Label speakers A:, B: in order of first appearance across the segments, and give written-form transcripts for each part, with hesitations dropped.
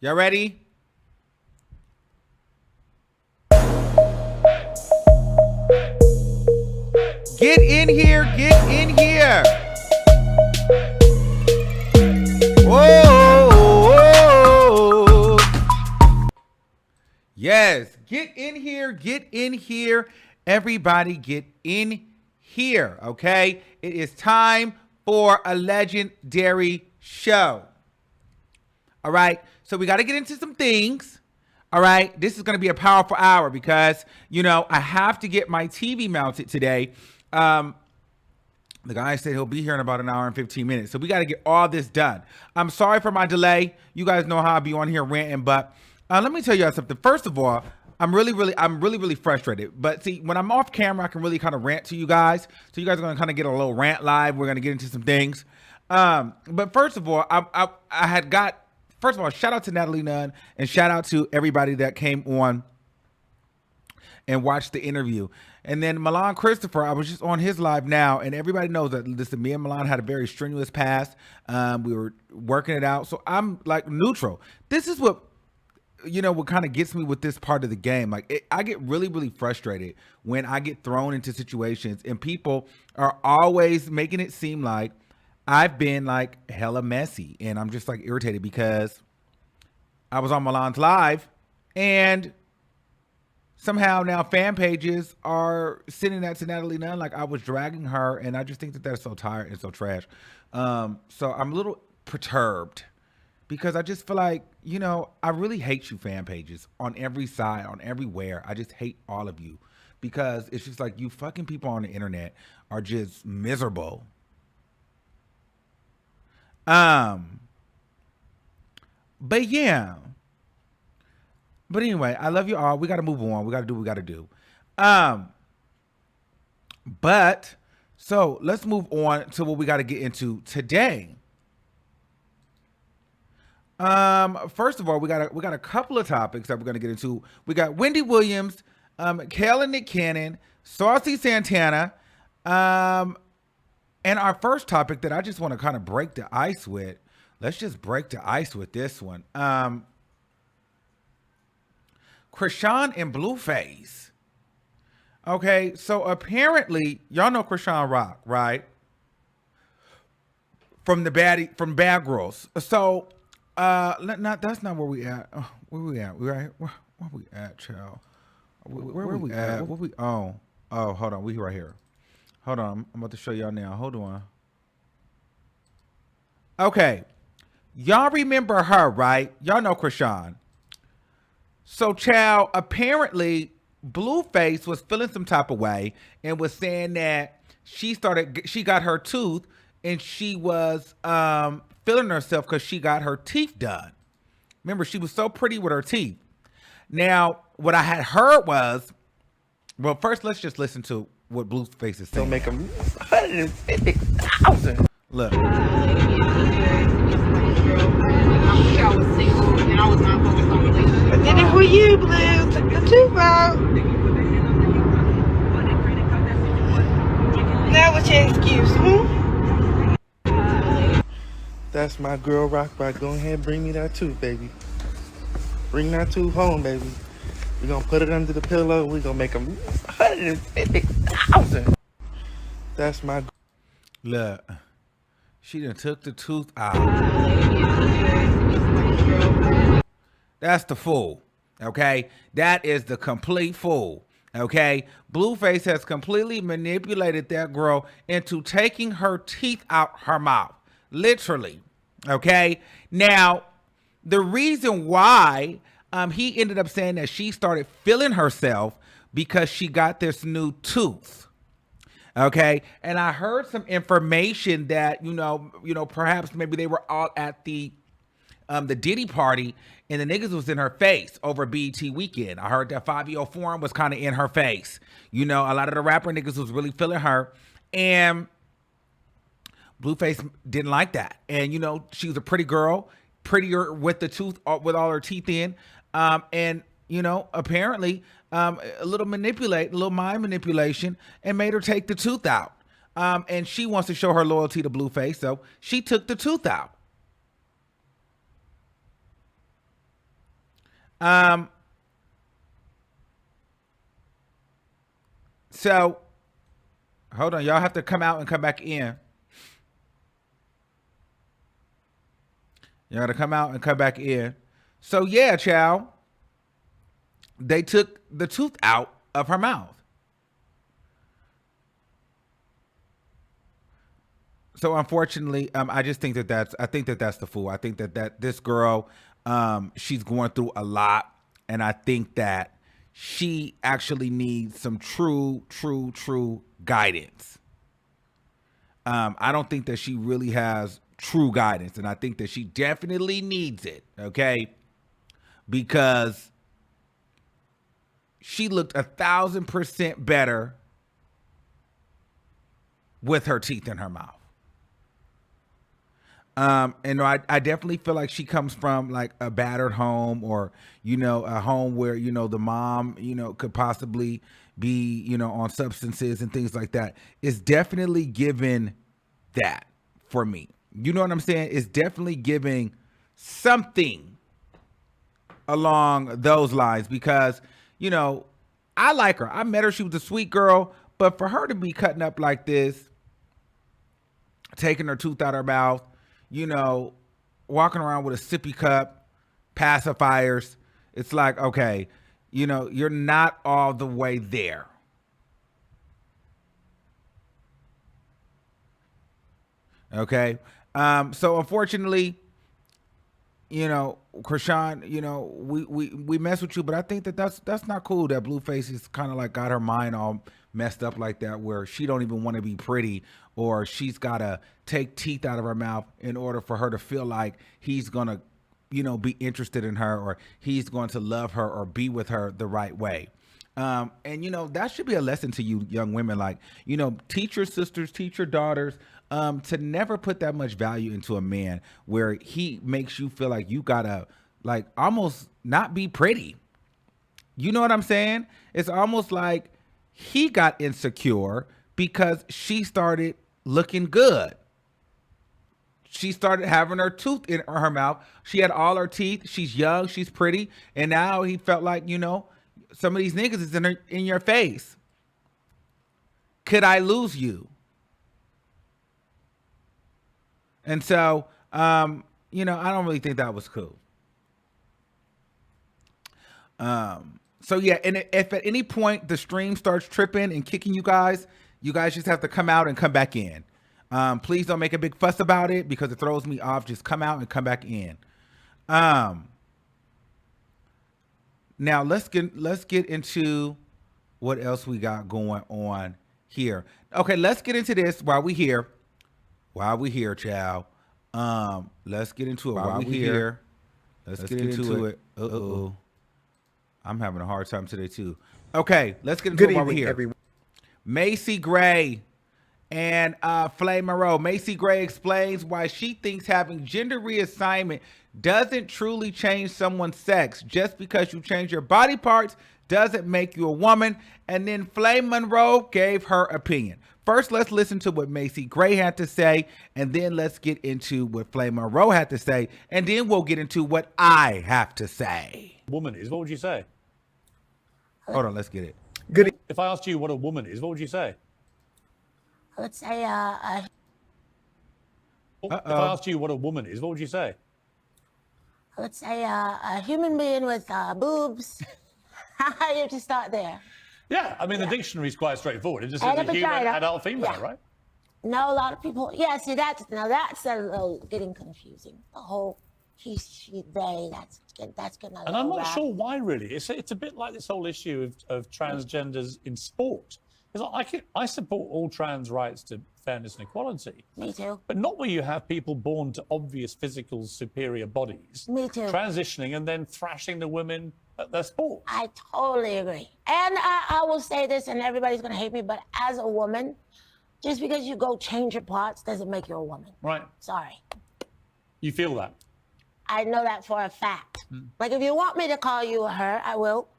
A: Y'all ready? Get in here, get in here. Whoa. Yes, get in here, get in here. Everybody get in here, okay? It is time for a legendary show. All right, so we got to get into some things. All right, this is going to be a powerful hour because, you know, I have to get my TV mounted today. The guy said he'll be here in about an hour and 15 minutes. So we got to get all this done. I'm sorry for my delay. You guys know how I be on here ranting, but let me tell you something. First of all, I'm really frustrated. But see, when I'm off camera, I can really kind of rant to you guys. So you guys are going to kind of get a little rant live. We're going to get into some things. But first of all, first of all, shout out to Natalie Nunn and shout out to everybody that came on and watched the interview. And then Milan Christopher, I was just on his live now, and everybody knows that, listen, me and Milan had a very strenuous past. We were working it out. So I'm like neutral. This is what, you know, what kind of gets me with this part of the game. Like, I get really frustrated when I get thrown into situations and people are always making it seem like I've been like hella messy. And I'm just like irritated because I was on Milan's live and somehow now fan pages are sending that to Natalie Nunn like I was dragging her, and I just think that that's so tired and so trash. So I'm a little perturbed because I just feel like, you know, I really hate you fan pages on every side, on everywhere. I just hate all of you because it's just like you fucking people on the internet are just miserable. But yeah. But anyway, I love you all. We got to move on. We got to do what we got to do. But so let's move on to what we got to get into today. First of all, we got a couple of topics that we're going to get into. We got Wendy Williams, Kale and Nick Cannon, Saucy Santana, and our first topic that I just want to kind of break the ice with. Let's just break the ice with this one. Krishan and Blueface. Okay, so apparently, y'all know Krishan Rock, right? From Bad Girls. So, that's not where we at. Where we at? Where we at, child? Where we at? What we? Oh, hold on. We right here. Hold on. I'm about to show y'all now. Hold on. Okay, y'all remember her, right? Y'all know Krishan. So, child, apparently Blueface was feeling some type of way and was saying that she got her tooth and she was feeling herself because she got her teeth done. Remember, she was so pretty with her teeth. Now, what I had heard was, well, first let's just listen to what Blueface is saying.
B: They'll make them 150,000.
A: Look.
C: I did it for you, Blue. Took the tooth out. Now what's your excuse,
B: That's my girl Rock by. Go ahead and bring me that tooth, baby. Bring that tooth home, baby. We're going to put it under the pillow. We're going to make them 150,000. That's my...
A: Look. She done took the tooth out. That's the fool, okay? That is the complete fool, okay? Blueface has completely manipulated that girl into taking her teeth out her mouth, literally, okay? Now, the reason why he ended up saying that she started feeling herself because she got this new tooth. Okay, and I heard some information that you know, perhaps maybe they were all at the Diddy party, and the niggas was in her face over BET weekend. I heard that Fabio Foreign was kind of in her face. You know, a lot of the rapper niggas was really feeling her, and Blueface didn't like that. And you know, she was a pretty girl, prettier with the tooth, with all her teeth in, and you know, apparently. A little mind manipulation, and made her take the tooth out. And she wants to show her loyalty to Blueface, so she took the tooth out. So hold on, y'all have to come out and come back in. You gotta come out and come back in. So yeah, child. They took the tooth out of her mouth. So unfortunately, I just think that's the fool. I think that this girl, she's going through a lot, and I think that she actually needs some true guidance. I don't think that she really has true guidance, and I think that she definitely needs it. Okay, because she looked 1,000% better with her teeth in her mouth. And I definitely feel like she comes from like a battered home, or, you know, a home where, you know, the mom, you know, could possibly be, you know, on substances and things like that. It's definitely given that for me. You know what I'm saying? It's definitely giving something along those lines, because, you know, I like her. I met her. She was a sweet girl. But for her to be cutting up like this, taking her tooth out of her mouth, you know, walking around with a sippy cup, pacifiers, it's like, okay, you know, you're not all the way there. Okay. So unfortunately, you know, Krishan, you know, we mess with you, but I think that's not cool that Blueface is kind of like got her mind all messed up like that, where she don't even want to be pretty, or she's got to take teeth out of her mouth in order for her to feel like he's going to, you know, be interested in her, or he's going to love her or be with her the right way. And, you know, that should be a lesson to you young women. Like, you know, teach your sisters, teach your daughters, to never put that much value into a man where he makes you feel like you gotta like almost not be pretty. You know what I'm saying? It's almost like he got insecure because she started looking good. She started having her tooth in her mouth. She had all her teeth. She's young. She's pretty. And now he felt like, you know, some of these niggas is in your face. Could I lose you? And so, you know, I don't really think that was cool. So yeah, and if at any point the stream starts tripping and kicking you guys just have to come out and come back in. Please don't make a big fuss about it because it throws me off. Just come out and come back in. Now let's get into what else we got going on here. Okay, let's get into this while we here. While we here, child. Let's get into it while we here. Let's get into it. Uh-oh. I'm having a hard time today too. Okay, let's get into it while we're here. Everyone. Macy Gray and Flay Monroe. Macy Gray explains why she thinks having gender reassignment doesn't truly change someone's sex. Just because you change your body parts doesn't make you a woman. And then Flay Monroe gave her opinion. First, let's listen to what Macy Gray had to say, and then let's get into what Flay Monroe had to say, and then we'll get into what I have to say.
D: Woman is, what would you say?
A: Hold on, let's get it.
D: Good. If I asked you what a woman is, what would you say?
E: I would say
D: If I asked you what a woman is, what would you say?
E: I would say a human being with boobs. You have to start there.
D: Yeah, I mean, the dictionary is quite straightforward. It just says a human, adult, female, right?
E: No, a lot of people, yeah, see, that's a little getting confusing. The whole he, she, they, that's getting a little
D: And I'm not
E: rough.
D: sure why, really. It's a bit like this whole issue of transgenders in sport. It's like I support all trans rights to fairness and equality.
E: Me too.
D: But not where you have people born to obvious physical superior bodies.
E: Me too.
D: Transitioning and then thrashing the women at their sport.
E: I totally agree. And I will say this, and everybody's going to hate me, but as a woman, just because you go change your parts doesn't make you a woman.
D: Right.
E: Sorry.
D: You feel that?
E: I know that for a fact. Like, if you want me to call you a her, I will,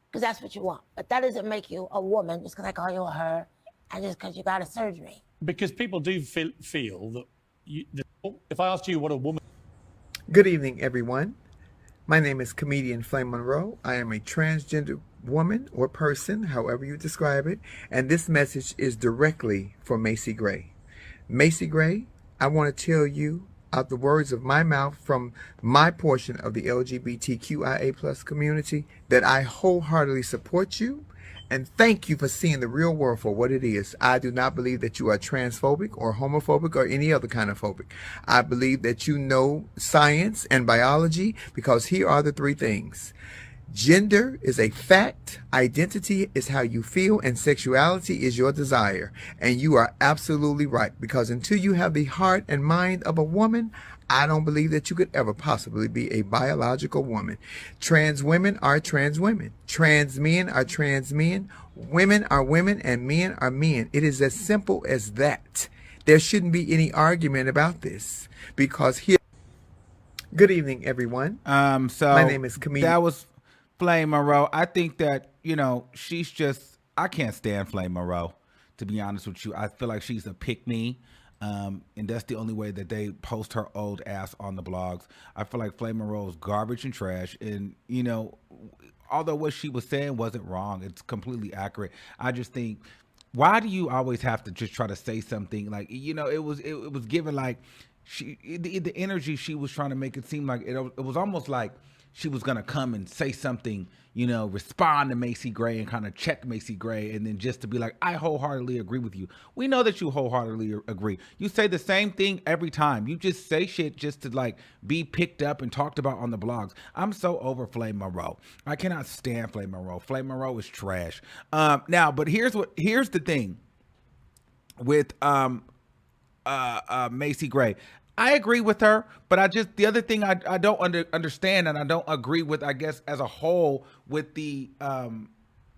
E: because that's what you want. But that doesn't make you a woman just because I call you a her and just because you got a surgery.
D: Because people do feel that if I asked you what a woman...
F: Good evening, everyone. My name is comedian Flame Monroe. I am a transgender woman or person, however you describe it, and this message is directly for Macy Gray. Macy Gray, I want to tell you out the words of my mouth from my portion of the LGBTQIA plus community that I wholeheartedly support you and thank you for seeing the real world for what it is. I do not believe that you are transphobic or homophobic or any other kind of phobic. I believe that you know science and biology, because here are the three things. Gender is a fact, identity is how you feel, and sexuality is your desire. And you are absolutely right, because until you have the heart and mind of a woman, I don't believe that you could ever possibly be a biological woman. Trans women are trans women. Trans men are trans men. Women are women and men are men. It is as simple as that. There shouldn't be any argument about this, because here. Good evening, everyone.
A: So
F: my name is comedian.
A: That was Flame Monroe. I think that, she's just, I can't stand Flame Monroe, to be honest with you. I feel like she's a pick-me. And that's the only way that they post her old ass on the blogs. I feel like Flame Monroe is garbage and trash. And, although what she was saying wasn't wrong, it's completely accurate. I just think, why do you always have to just try to say something like, it was given like the energy she was trying to make it seem like it was almost like she was going to come and say something, respond to Macy Gray and kind of check Macy Gray, and then just to be like, I wholeheartedly agree with you. We know that you wholeheartedly agree. You say the same thing every time. You just say shit just to like be picked up and talked about on the blogs. I'm so over Flame Monroe. I cannot stand Flame Monroe. Flame Monroe is trash. Now, but here's the thing with Macy Gray. I agree with her, but the other thing I don't understand, and I don't agree with, I guess, as a whole with the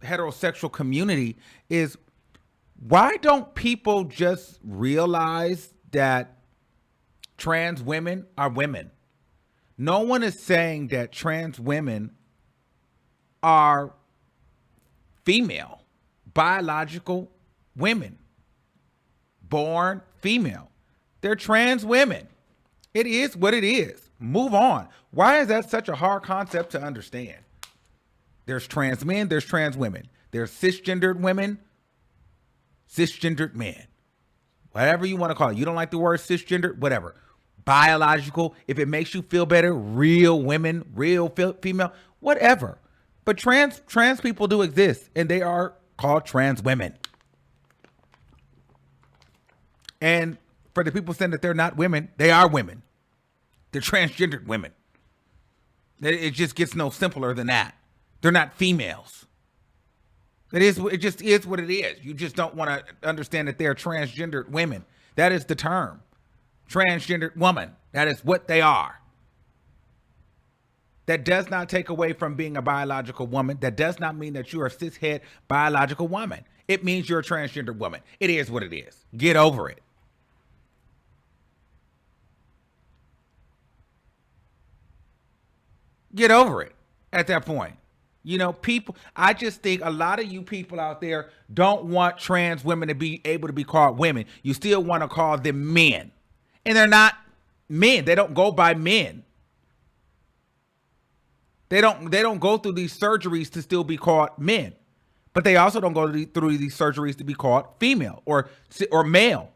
A: heterosexual community, is why don't people just realize that trans women are women? No one is saying that trans women are female, biological women, born female. They're trans women. It is what it is. Move on. Why is that such a hard concept to understand? There's trans men, there's trans women. There's cisgendered women, cisgendered men. Whatever you want to call it. You don't like the word cisgendered? Whatever. Biological, if it makes you feel better, real women, real female, whatever. But trans people do exist, and they are called trans women. And for the people saying that they're not women, they are women. They're transgendered women. It just gets no simpler than that. They're not females. It just is what it is. You just don't want to understand that they're transgendered women. That is the term. Transgendered woman. That is what they are. That does not take away from being a biological woman. That does not mean that you are a cishet biological woman. It means you're a transgender woman. It is what it is. Get over it. Get over it at that point. People, I just think a lot of you people out there don't want trans women to be able to be called women. You still want to call them men. And they're not men. They don't go by men. They don't go through these surgeries to still be called men. But they also don't go through these surgeries to be called female or male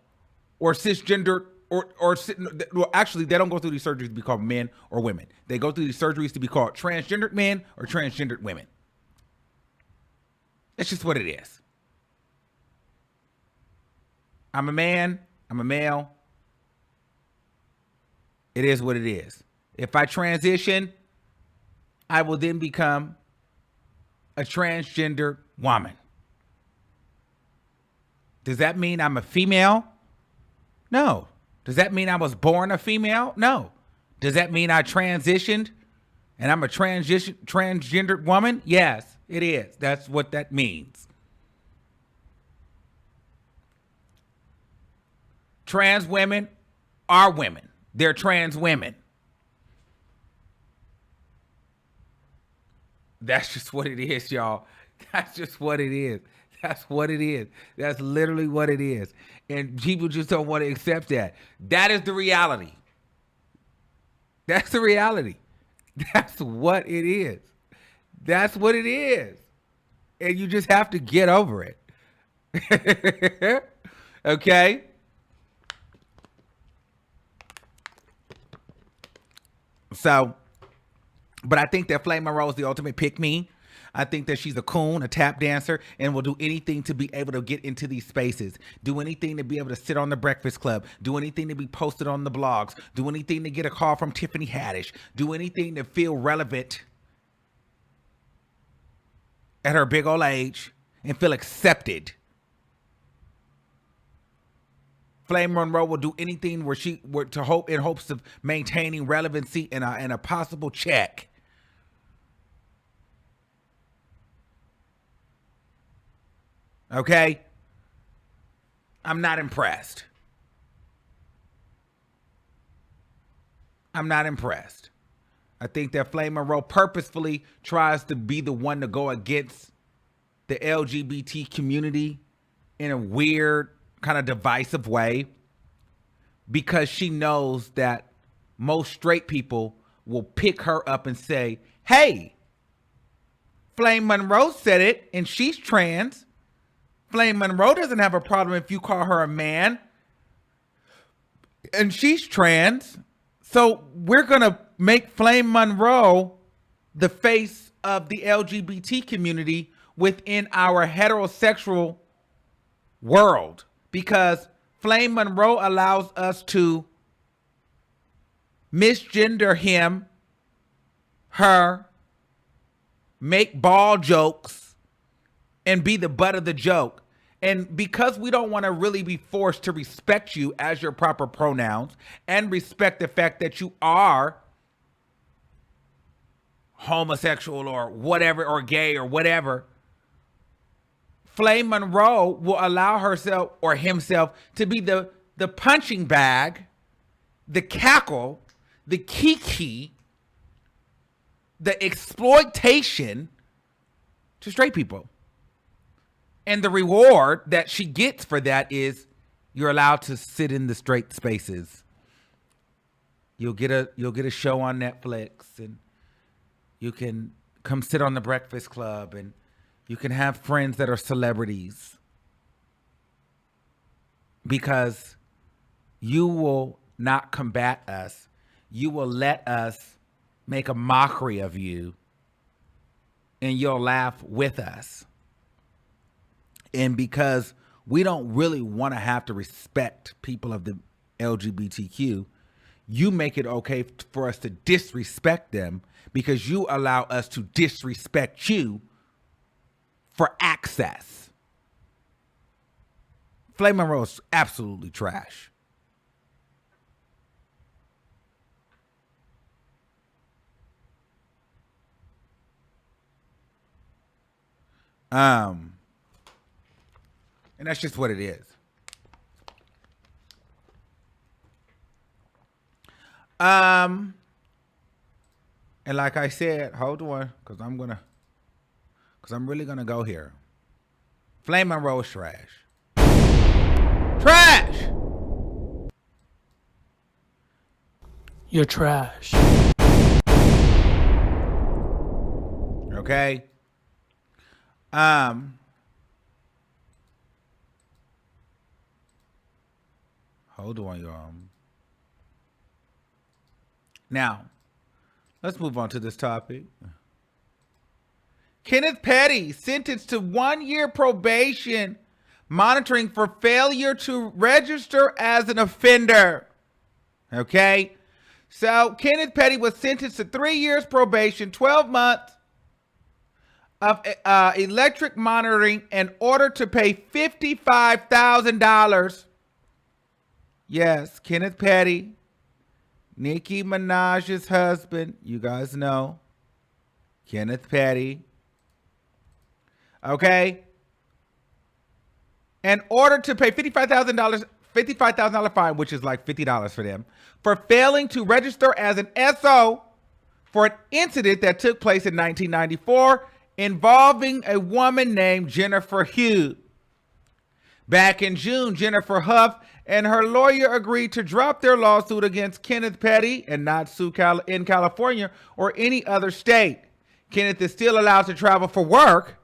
A: or cisgender. Well, actually, they don't go through these surgeries to be called men or women. They go through these surgeries to be called transgendered men or transgendered women. That's just what it is. I'm a man. I'm a male. It is what it is. If I transition, I will then become a transgender woman. Does that mean I'm a female? No. Does that mean I was born a female? No. Does that mean I transitioned and I'm a transgendered woman? Yes, it is. That's what that means. Trans women are women. They're trans women. That's just what it is, y'all. That's just what it is. That's what it is. That's literally what it is. And people just don't want to accept that. That is the reality. That's the reality. That's what it is. That's what it is. And you just have to get over it. Okay? So, but I think that Flame Monroe is the ultimate pick-me. I think that she's a coon, a tap dancer, and will do anything to be able to get into these spaces. Do anything to be able to sit on the Breakfast Club. Do anything to be posted on the blogs. Do anything to get a call from Tiffany Haddish. Do anything to feel relevant at her big old age and feel accepted. Flame Monroe will do anything where she were to hope in hopes of maintaining relevancy and a possible check. Okay? I'm not impressed. I'm not impressed. I think that Flame Monroe purposefully tries to be the one to go against the LGBT community in a weird, kind of divisive way, because she knows that most straight people will pick her up and say, hey, Flame Monroe said it and she's trans. Flame Monroe doesn't have a problem if you call her a man and she's trans. So we're going to make Flame Monroe the face of the LGBT community within our heterosexual world, because Flame Monroe allows us to misgender him, her, make ball jokes, and be the butt of the joke. And because we don't want to really be forced to respect you as your proper pronouns and respect the fact that you are homosexual or whatever, or gay or whatever, Flame Monroe will allow herself or himself to be the punching bag, the cackle, the kiki, the exploitation to straight people. And the reward that she gets for that is you're allowed to sit in the straight spaces. You'll get a show on Netflix, and you can come sit on the Breakfast Club, and you can have friends that are celebrities, because you will not combat us. You will let us make a mockery of you, and you'll laugh with us. And because we don't really want to have to respect people of the LGBTQ, you make it okay for us to disrespect them, because you allow us to disrespect you for access. Flame Monroe is absolutely trash. And that's just what it is. And like I said, hold on, because I'm really gonna go here. Flame Monroe is trash. Trash!
G: You're trash.
A: Okay? Hold on, y'all. Now, let's move on to this topic. Kenneth Petty sentenced to 1 year probation, monitoring for failure to register as an offender. Okay? So, Kenneth Petty was sentenced to 3 years probation, 12 months of electric monitoring in order to pay $55,000. Yes, Kenneth Petty, Nicki Minaj's husband. You guys know. Kenneth Petty. Okay? In order to pay $55,000 fine, which is like $50 for them, for failing to register as an SO for an incident that took place in 1994 involving a woman named Jennifer Hughes. Back in June, Jennifer Huff and her lawyer agreed to drop their lawsuit against Kenneth Petty and not sue in California or any other state. Kenneth is still allowed to travel for work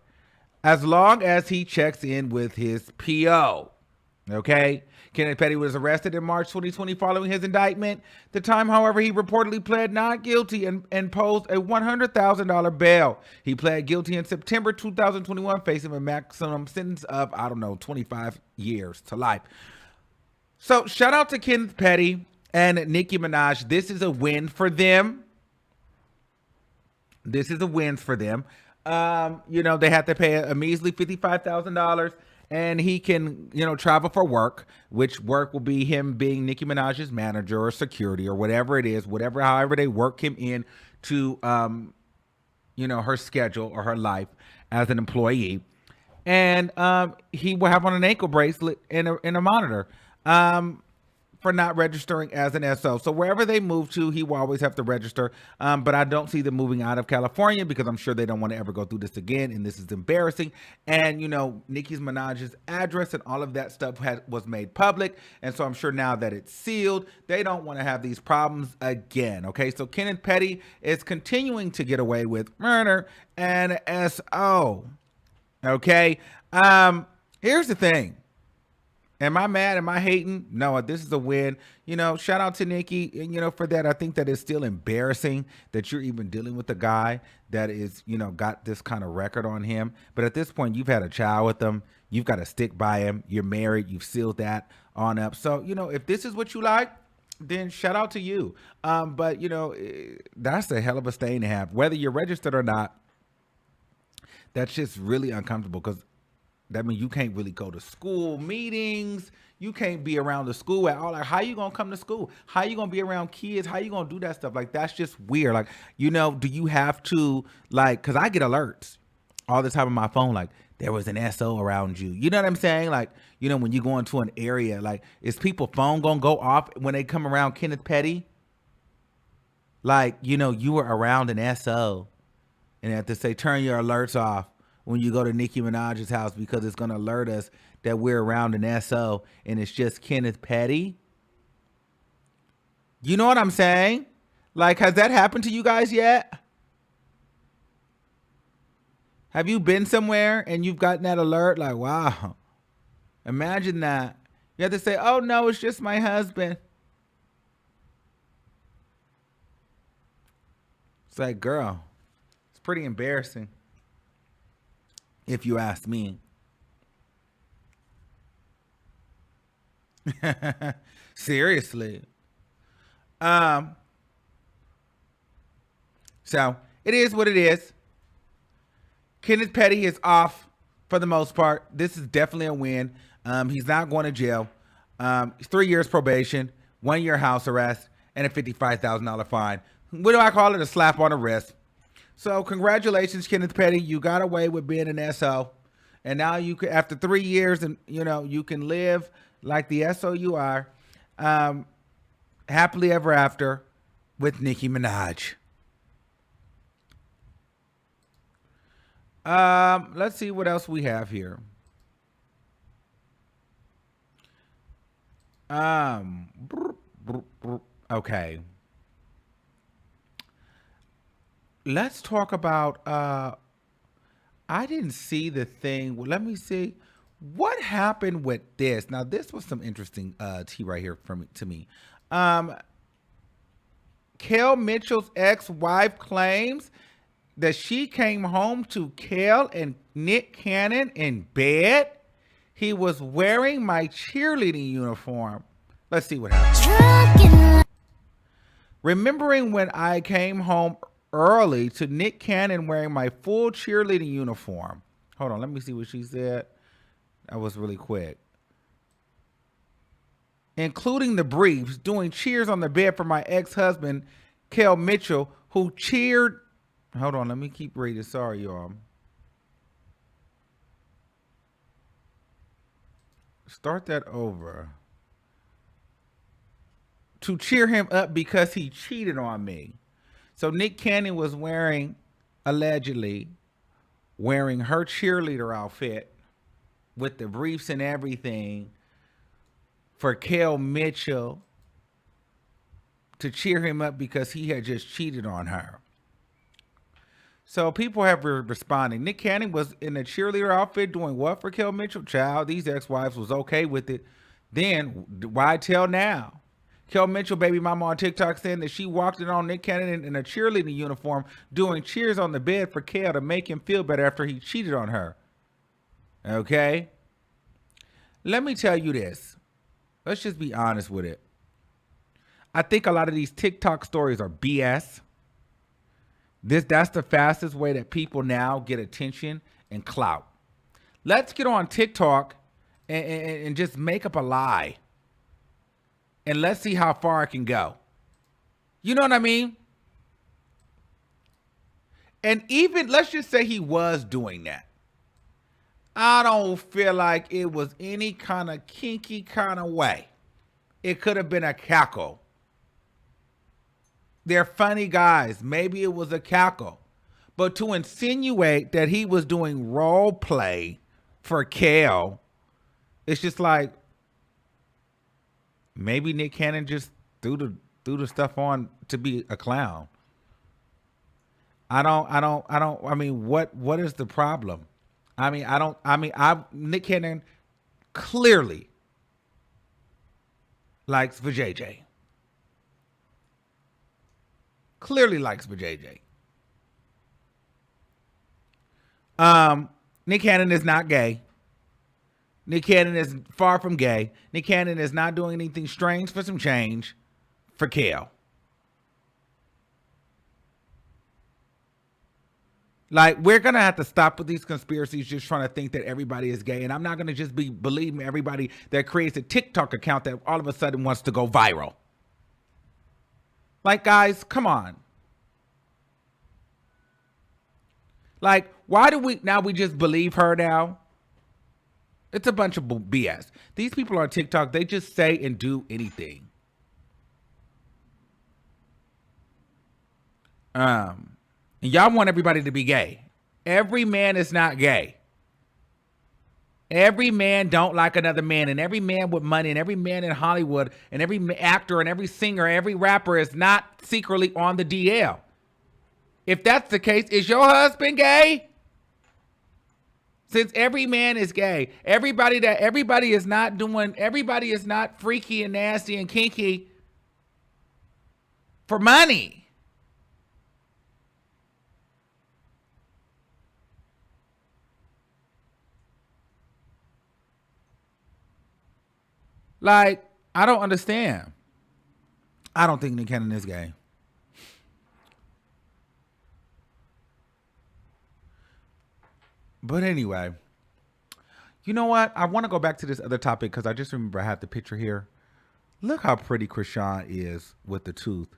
A: as long as he checks in with his PO. Okay? Kenneth Petty was arrested in March 2020 following his indictment. The time, however, he reportedly pled not guilty and posed a $100,000 bail. He pled guilty in September 2021, facing a maximum sentence of, 25 years to life. So shout out to Kenneth Petty and Nicki Minaj. This is a win for them. This is a win for them. They have to pay a measly $55,000. And he can, travel for work, which work will be him being Nicki Minaj's manager or security or whatever it is, however they work him in to, her schedule or her life as an employee. And he will have on an ankle bracelet and a monitor for not registering as an SO. So wherever they move to, he will always have to register. But I don't see them moving out of California because I'm sure they don't want to ever go through this again. And this is embarrassing. And, Nicki Minaj's address and all of that stuff was made public. And so I'm sure now that it's sealed, they don't want to have these problems again. Okay, so Kenneth Petty is continuing to get away with murder and SO. Okay, here's the thing. Am I mad? Am I hating? No, this is a win. Shout out to Nicki, for that. I think that it's still embarrassing that you're even dealing with a guy that is, got this kind of record on him. But at this point, you've had a child with him. You've got to stick by him. You're married. You've sealed that on up. So, if this is what you like, then shout out to you. But, that's a hell of a stain to have. Whether you're registered or not, that's just really uncomfortable because that means you can't really go to school meetings. You can't be around the school at all. Like, how you going to come to school? How you going to be around kids? How you going to do that stuff? Like, that's just weird. Like, do you have to, because I get alerts all the time on my phone, like, there was an SO around you. You know what I'm saying? Like, when you go into an area, like, is people's phone going to go off when they come around Kenneth Petty? Like, you were around an SO and they have to say, turn your alerts off when you go to Nicki Minaj's house because it's going to alert us that we're around an SO and it's just Kenneth Petty. You know what I'm saying? Like, has that happened to you guys yet? Have you been somewhere and you've gotten that alert? Like, wow. Imagine that. You have to say, oh, no, it's just my husband. It's like, girl, it's pretty embarrassing. If you ask me. Seriously. So it is what it is. Kenneth Petty is off for the most part. This is definitely a win. He's not going to jail. 3 years probation, 1 year house arrest, and a $55,000 fine. What do I call it? A slap on the wrist. So congratulations, Kenneth Petty. You got away with being an SO. And now you can, after 3 years, and you can live like the SO you are, happily ever after with Nicki Minaj. Let's see what else we have here. Okay. Let's talk about, I didn't see the thing. Well, let me see. What happened with this? Now, this was some interesting tea right here to me. Kel Mitchell's ex-wife claims that she came home to Kel and Nick Cannon in bed. He was wearing my cheerleading uniform. Let's see what happened. Remembering when I came home early to Nick Cannon wearing my full cheerleading uniform. Hold on, let me see what she said. That was really quick. Including the briefs, doing cheers on the bed for my ex-husband, Kel Mitchell, who cheered. Hold on, let me keep reading. Sorry, y'all. Start that over. To cheer him up because he cheated on me. So Nick Cannon was allegedly wearing her cheerleader outfit with the briefs and everything for Kel Mitchell to cheer him up because he had just cheated on her. So people have been responding. Nick Cannon was in a cheerleader outfit doing what for Kel Mitchell? Child, these ex-wives was okay with it. Then why tell now? Kel Mitchell, baby mama on TikTok, saying that she walked in on Nick Cannon in a cheerleading uniform doing cheers on the bed for Kel to make him feel better after he cheated on her. Okay? Let me tell you this. Let's just be honest with it. I think a lot of these TikTok stories are BS. That's the fastest way that people now get attention and clout. Let's get on TikTok and just make up a lie. And let's see how far it can go. You know what I mean? And even, let's just say he was doing that. I don't feel like it was any kind of kinky kind of way. It could have been a cackle. They're funny guys. Maybe it was a cackle. But to insinuate that he was doing role play for Kel, it's just like, maybe Nick Cannon just threw the stuff on to be a clown. I mean, what is the problem? Nick Cannon clearly likes for JJ. Clearly likes for JJ. Nick Cannon is not gay. Nick Cannon is far from gay. Nick Cannon is not doing anything strange for some change for Kel. Like, we're going to have to stop with these conspiracies just trying to think that everybody is gay. And I'm not going to just be believing everybody that creates a TikTok account that all of a sudden wants to go viral. Like, guys, come on. Like, why do we just believe her now? It's a bunch of BS. These people on TikTok, they just say and do anything. And y'all want everybody to be gay. Every man is not gay. Every man don't like another man, and every man with money, and every man in Hollywood, and every actor, and every singer, every rapper is not secretly on the DL. If that's the case, is your husband gay? Since every man is gay, everybody is not freaky and nasty and kinky for money. Like, I don't understand. I don't think Nick Cannon is gay. But anyway, you know what? I want to go back to this other topic because I just remember I have the picture here. Look how pretty Krishan is with the tooth.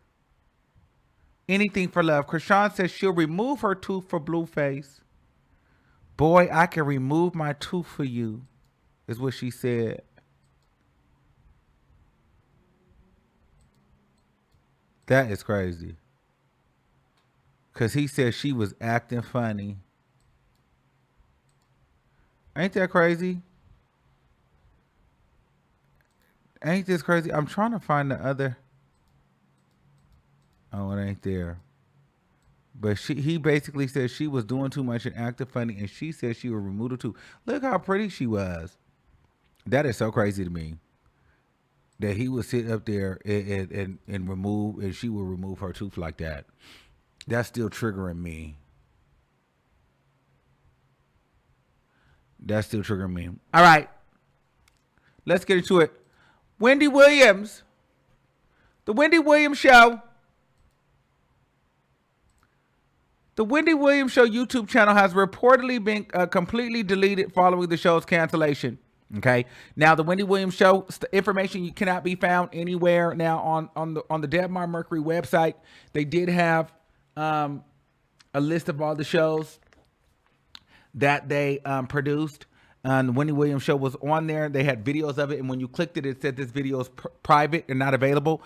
A: Anything for love. Krishan says she'll remove her tooth for Blueface. Boy, I can remove my tooth for you, is what she said. That is crazy. Because he said she was acting funny. Ain't that crazy? Ain't this crazy? I'm trying to find the other. Oh, it ain't there. But he basically said she was doing too much and acting funny, and she said she would remove the tooth. Look how pretty she was. That is so crazy to me. That he would sit up there and remove, and she would remove her tooth like that. That's still triggering me. That's still triggering me. All right. Let's get into it. Wendy Williams. The Wendy Williams Show. The Wendy Williams Show YouTube channel has reportedly been completely deleted following the show's cancellation. Okay. Now, the Wendy Williams Show information cannot be found anywhere now on the Debmar Mercury website. They did have a list of all the shows that they produced. The Wendy Williams Show was on there. They had videos of it, and when you clicked it, it said this video is private and not available.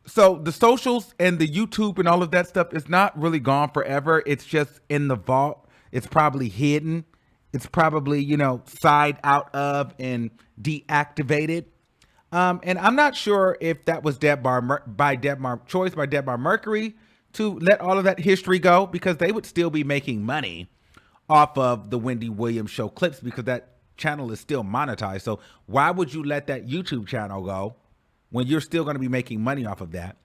A: So the socials and the YouTube and all of that stuff is not really gone forever. It's just in the vault. It's probably hidden it's probably, you know, side out of and deactivated. And I'm not sure if that was choice by Debmar Mercury to let all of that history go, because they would still be making money off of the Wendy Williams show clips, because that channel is still monetized. So why would you let that YouTube channel go when you're still going to be making money off of that?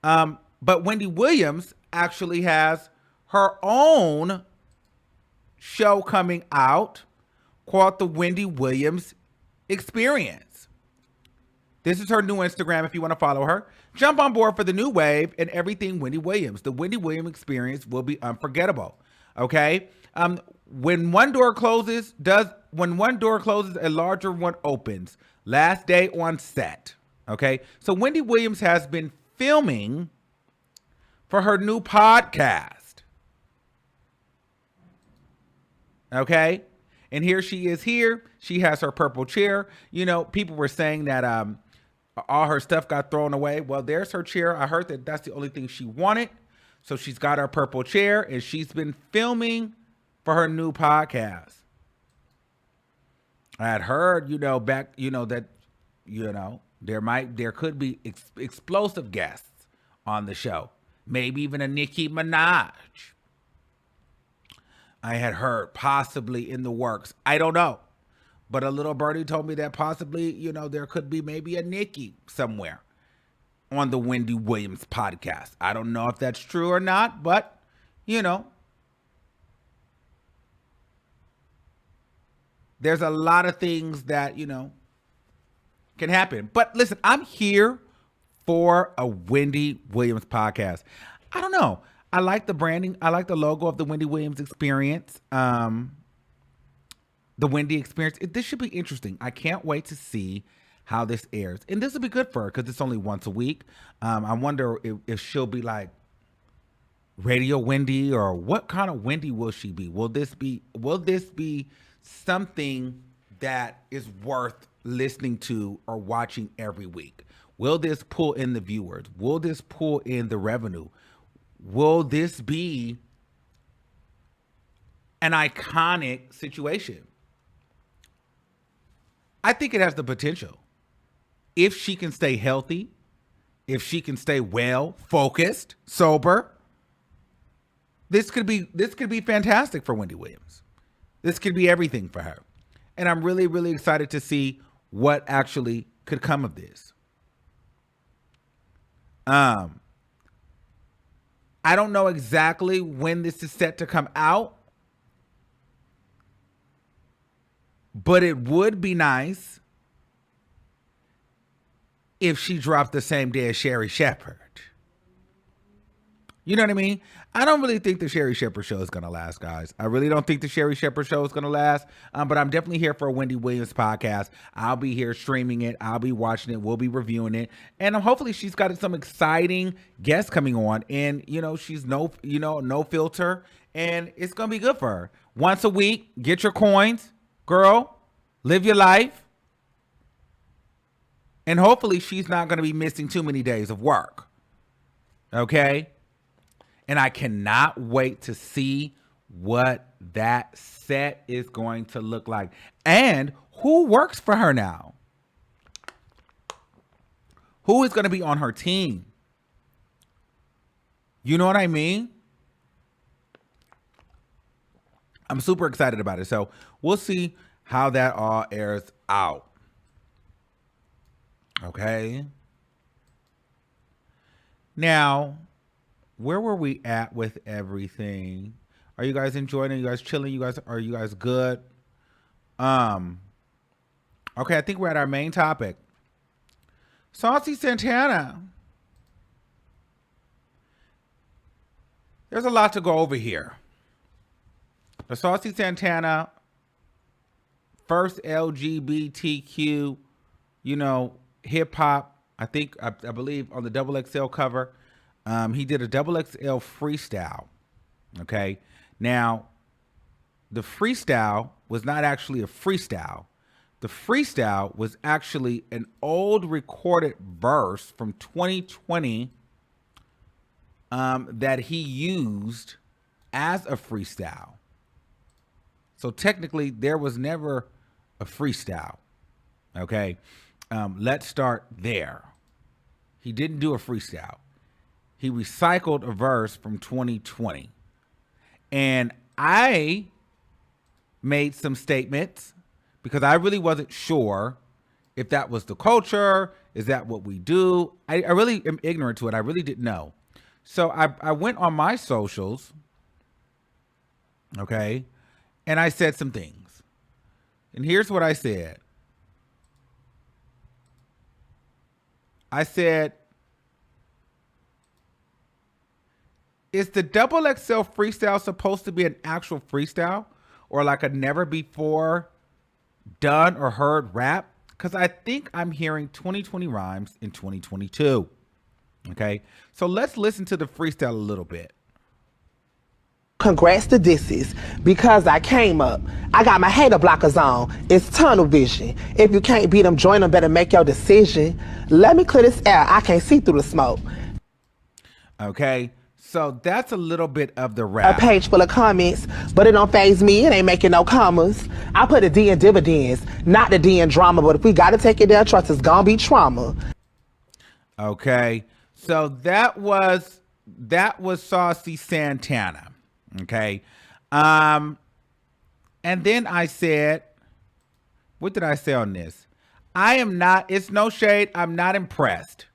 A: But Wendy Williams actually has her own show coming out called The Wendy Williams Experience. This is her new Instagram if you want to follow her. Jump on board for the new wave and everything Wendy Williams. The Wendy Williams Experience will be unforgettable. Okay? When one door closes, a larger one opens. Last day on set. Okay? So Wendy Williams has been filming for her new podcast. Okay? And here she is here. She has her purple chair. You know, people were saying that all her stuff got thrown away. Well, there's her chair. I heard that that's the only thing she wanted. So she's got her purple chair, and she's been filming for her new podcast. I had heard, that there could be explosive guests on the show. Maybe even a Nicki Minaj. I had heard possibly in the works. I don't know. But a little birdie told me that possibly, there could be maybe a Nicki somewhere on the Wendy Williams podcast. I don't know if that's true or not, but, there's a lot of things that, can happen. But listen, I'm here for a Wendy Williams podcast. I don't know. I like the branding. I like the logo of the Wendy Williams Experience. The Wendy Experience. This should be interesting. I can't wait to see how this airs. And this will be good for her because it's only once a week. I wonder if she'll be like Radio Wendy, or what kind of Wendy will she be? Will this be something that is worth listening to or watching every week? Will this pull in the viewers? Will this pull in the revenue? Will this be an iconic situation? I think it has the potential. If she can stay healthy, if she can stay well, focused, sober, this could be fantastic for Wendy Williams. This could be everything for her. And I'm really, really excited to see what actually could come of this. I don't know exactly when this is set to come out, but it would be nice if she dropped the same day as Sherry Shepherd. You know what I mean? I don't really think the Sherry Shepherd show is going to last, guys. I really don't think the Sherry Shepherd show is going to last. But I'm definitely here for a Wendy Williams podcast. I'll be here streaming it. I'll be watching it. We'll be reviewing it. And hopefully she's got some exciting guests coming on. And, she's no filter. And it's going to be good for her. Once a week, get your coins. Girl, live your life. And hopefully she's not going to be missing too many days of work. Okay? And I cannot wait to see what that set is going to look like. And who works for her now? Who is going to be on her team? You know what I mean? I'm super excited about it. So we'll see how that all airs out. Okay. Now, where were we at with everything? Are you guys enjoying it? Are you guys chilling? Are you guys good? Okay, I think we're at our main topic. Saucy Santana. There's a lot to go over here. The Saucy Santana first LGBTQ, hip hop, I believe on the XXL cover. He did a XXL freestyle. Okay. Now, the freestyle was not actually a freestyle. The freestyle was actually an old recorded verse from 2020 that he used as a freestyle. So technically, there was never a freestyle. Okay, let's start there. He didn't do a freestyle. He recycled a verse from 2020. And I made some statements because I really wasn't sure if that was the culture. Is that what we do? I really am ignorant to it. I really didn't know. So I went on my socials, okay, and I said some things. And here's what I said. I said, is the XXL freestyle supposed to be an actual freestyle or like a never before done or heard rap? Because I think I'm hearing 2020 rhymes in 2022. Okay, so let's listen to the freestyle a little bit.
H: Congrats to Disses, because I came up. I got my hater blockers on. It's tunnel vision. If you can't beat them, join them, better make your decision. Let me clear this air. I can't see through the smoke.
A: Okay, so that's a little bit of the rap.
H: A page full of comments, but it don't faze me. It ain't making no commas. I put a D in dividends, not the D in drama, but if we gotta take it there, trust it's gonna be trauma.
A: Okay, so that was Saucy Santana. Okay. And then I said, what did I say on this? It's no shade. I'm not impressed.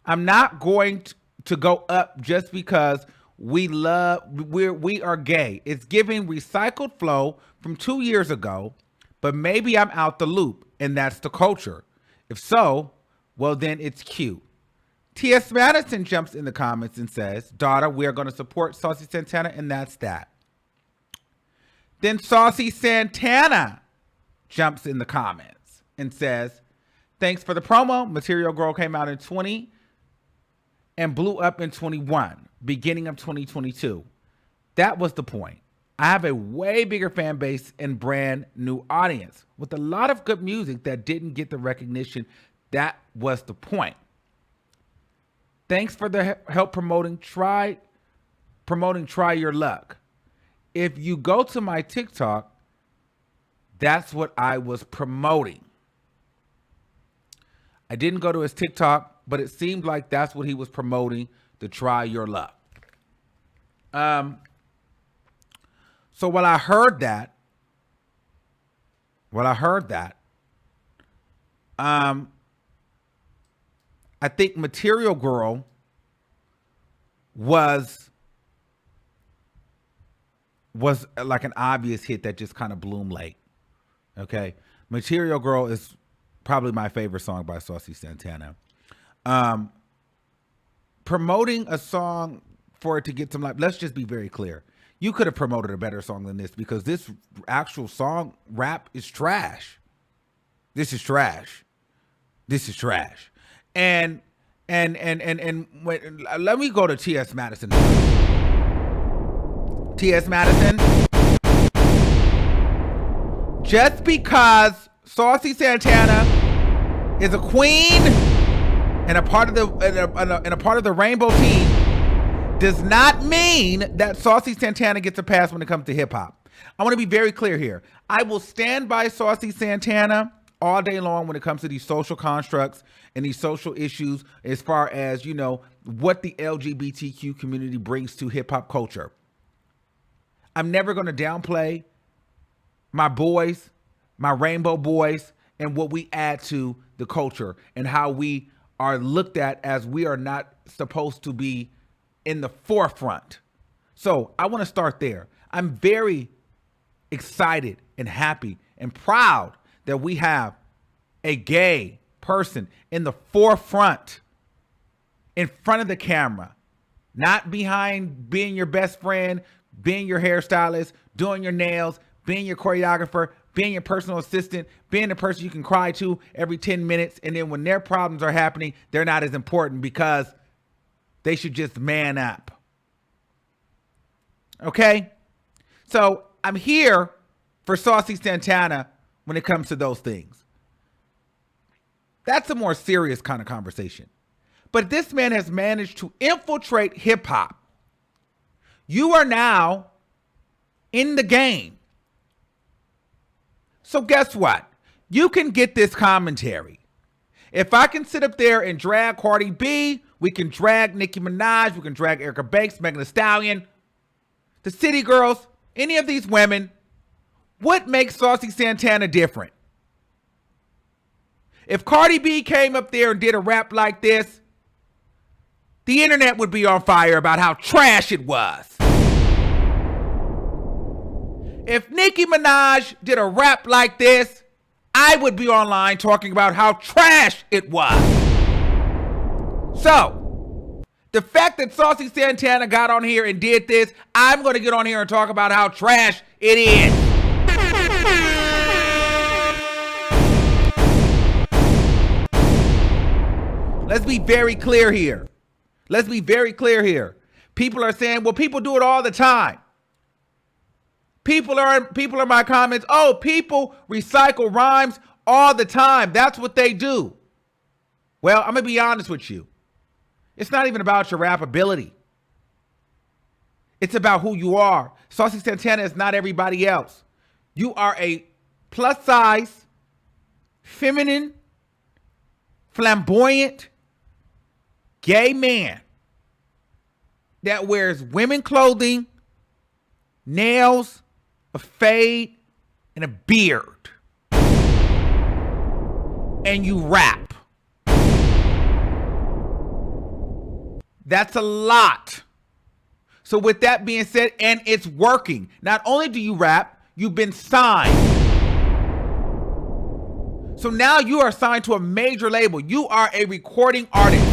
A: I'm not going to go up just because we are gay. It's giving recycled flow from 2 years ago, but maybe I'm out the loop and that's the culture. If so, well, then it's cute. T.S. Madison jumps in the comments and says, daughter, we are going to support Saucy Santana, and that's that. Then Saucy Santana jumps in the comments and says, thanks for the promo. Material Girl came out in 20 and blew up in 21, beginning of 2022. That was the point. I have a way bigger fan base and brand new audience with a lot of good music that didn't get the recognition. That was the point. Thanks for the help promoting Try Your Luck. If you go to my TikTok, that's what I was promoting. I didn't go to his TikTok, but it seemed like that's what he was promoting, the Try Your Luck. So when I heard that, I think Material Girl was like an obvious hit that just kind of bloomed late. Okay. Material Girl is probably my favorite song by Saucy Santana. Promoting a song for it to get some life. Let's just be very clear. You could have promoted a better song than this because this actual song rap is trash. This is trash. And let me go to T.S. Madison. T.S. Madison, just because Saucy Santana is a queen and a part of the rainbow team does not mean that Saucy Santana gets a pass when it comes to hip hop. I want to be very clear here. I will stand by Saucy Santana all day long when it comes to these social constructs and these social issues as far as, you know, what the LGBTQ community brings to hip hop culture. I'm never going to downplay my boys, my rainbow boys, and what we add to the culture and how we are looked at as we are not supposed to be in the forefront. So I want to start there. I'm very excited and happy and proud that we have a gay person in the forefront, in front of the camera, not behind being your best friend, being your hairstylist, doing your nails, being your choreographer, being your personal assistant, being the person you can cry to every 10 minutes. And then when their problems are happening, they're not as important because they should just man up. Okay? So I'm here for Saucy Santana when it comes to those things. That's a more serious kind of conversation. But this man has managed to infiltrate hip hop. You are now in the game. So guess what? You can get this commentary. If I can sit up there and drag Cardi B, we can drag Nicki Minaj, we can drag Erica Banks, Megan Thee Stallion, the City Girls, any of these women. What makes Saucy Santana different? If Cardi B came up there and did a rap like this, the internet would be on fire about how trash it was. If Nicki Minaj did a rap like this, I would be online talking about how trash it was. So, the fact that Saucy Santana got on here and did this, I'm going to get on here and talk about how trash it is. Let's be very clear here. Let's be very clear here. People are saying, well, people do it all the time. People are in my comments, oh, people recycle rhymes all the time. That's what they do. Well, I'm going to be honest with you. It's not even about your rap ability. It's about who you are. Saucy Santana is not everybody else. You are a plus size, feminine, flamboyant, gay man that wears women clothing, nails, a fade, and a beard. And you rap. That's a lot. So with that being said, and it's working. Not only do you rap, you've been signed. So now you are signed to a major label. You are a recording artist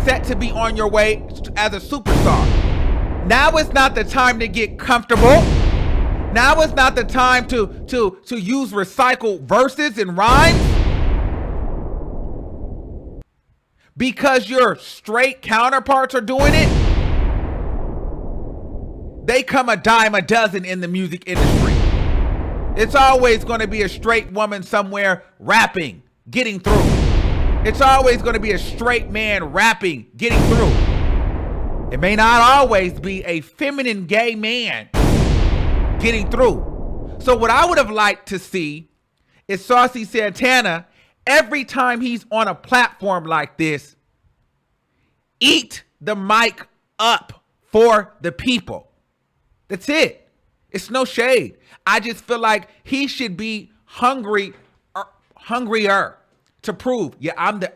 A: set to be on your way as a superstar. Now is not the time to get comfortable. Now is not the time to use recycled verses and rhymes. Because your straight counterparts are doing it. They come a dime a dozen in the music industry. It's always going to be a straight woman somewhere rapping, getting through. It's always going to be a straight man rapping, getting through. It may not always be a feminine gay man getting through. So what I would have liked to see is Saucy Santana, every time he's on a platform like this, eat the mic up for the people. That's it. It's no shade. I just feel like he should be hungrier to prove, yeah, I'm the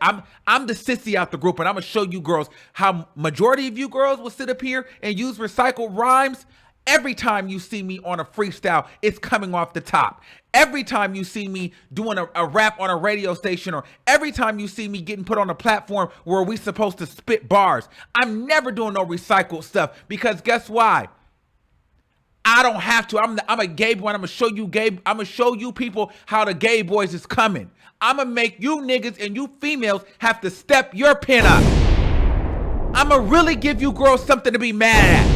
A: sissy out the group, and I'm gonna show you girls how majority of you girls will sit up here and use recycled rhymes. Every time you see me on a freestyle, it's coming off the top. Every time you see me doing a rap on a radio station, or every time you see me getting put on a platform where we supposed to spit bars, I'm never doing no recycled stuff, because guess why? I don't have to. I'm a gay boy. I'm gonna show you I'm gonna show you people how the gay boys is coming. I'm gonna make you niggas and you females have to step your pin up. I'm gonna really give you girls something to be mad at.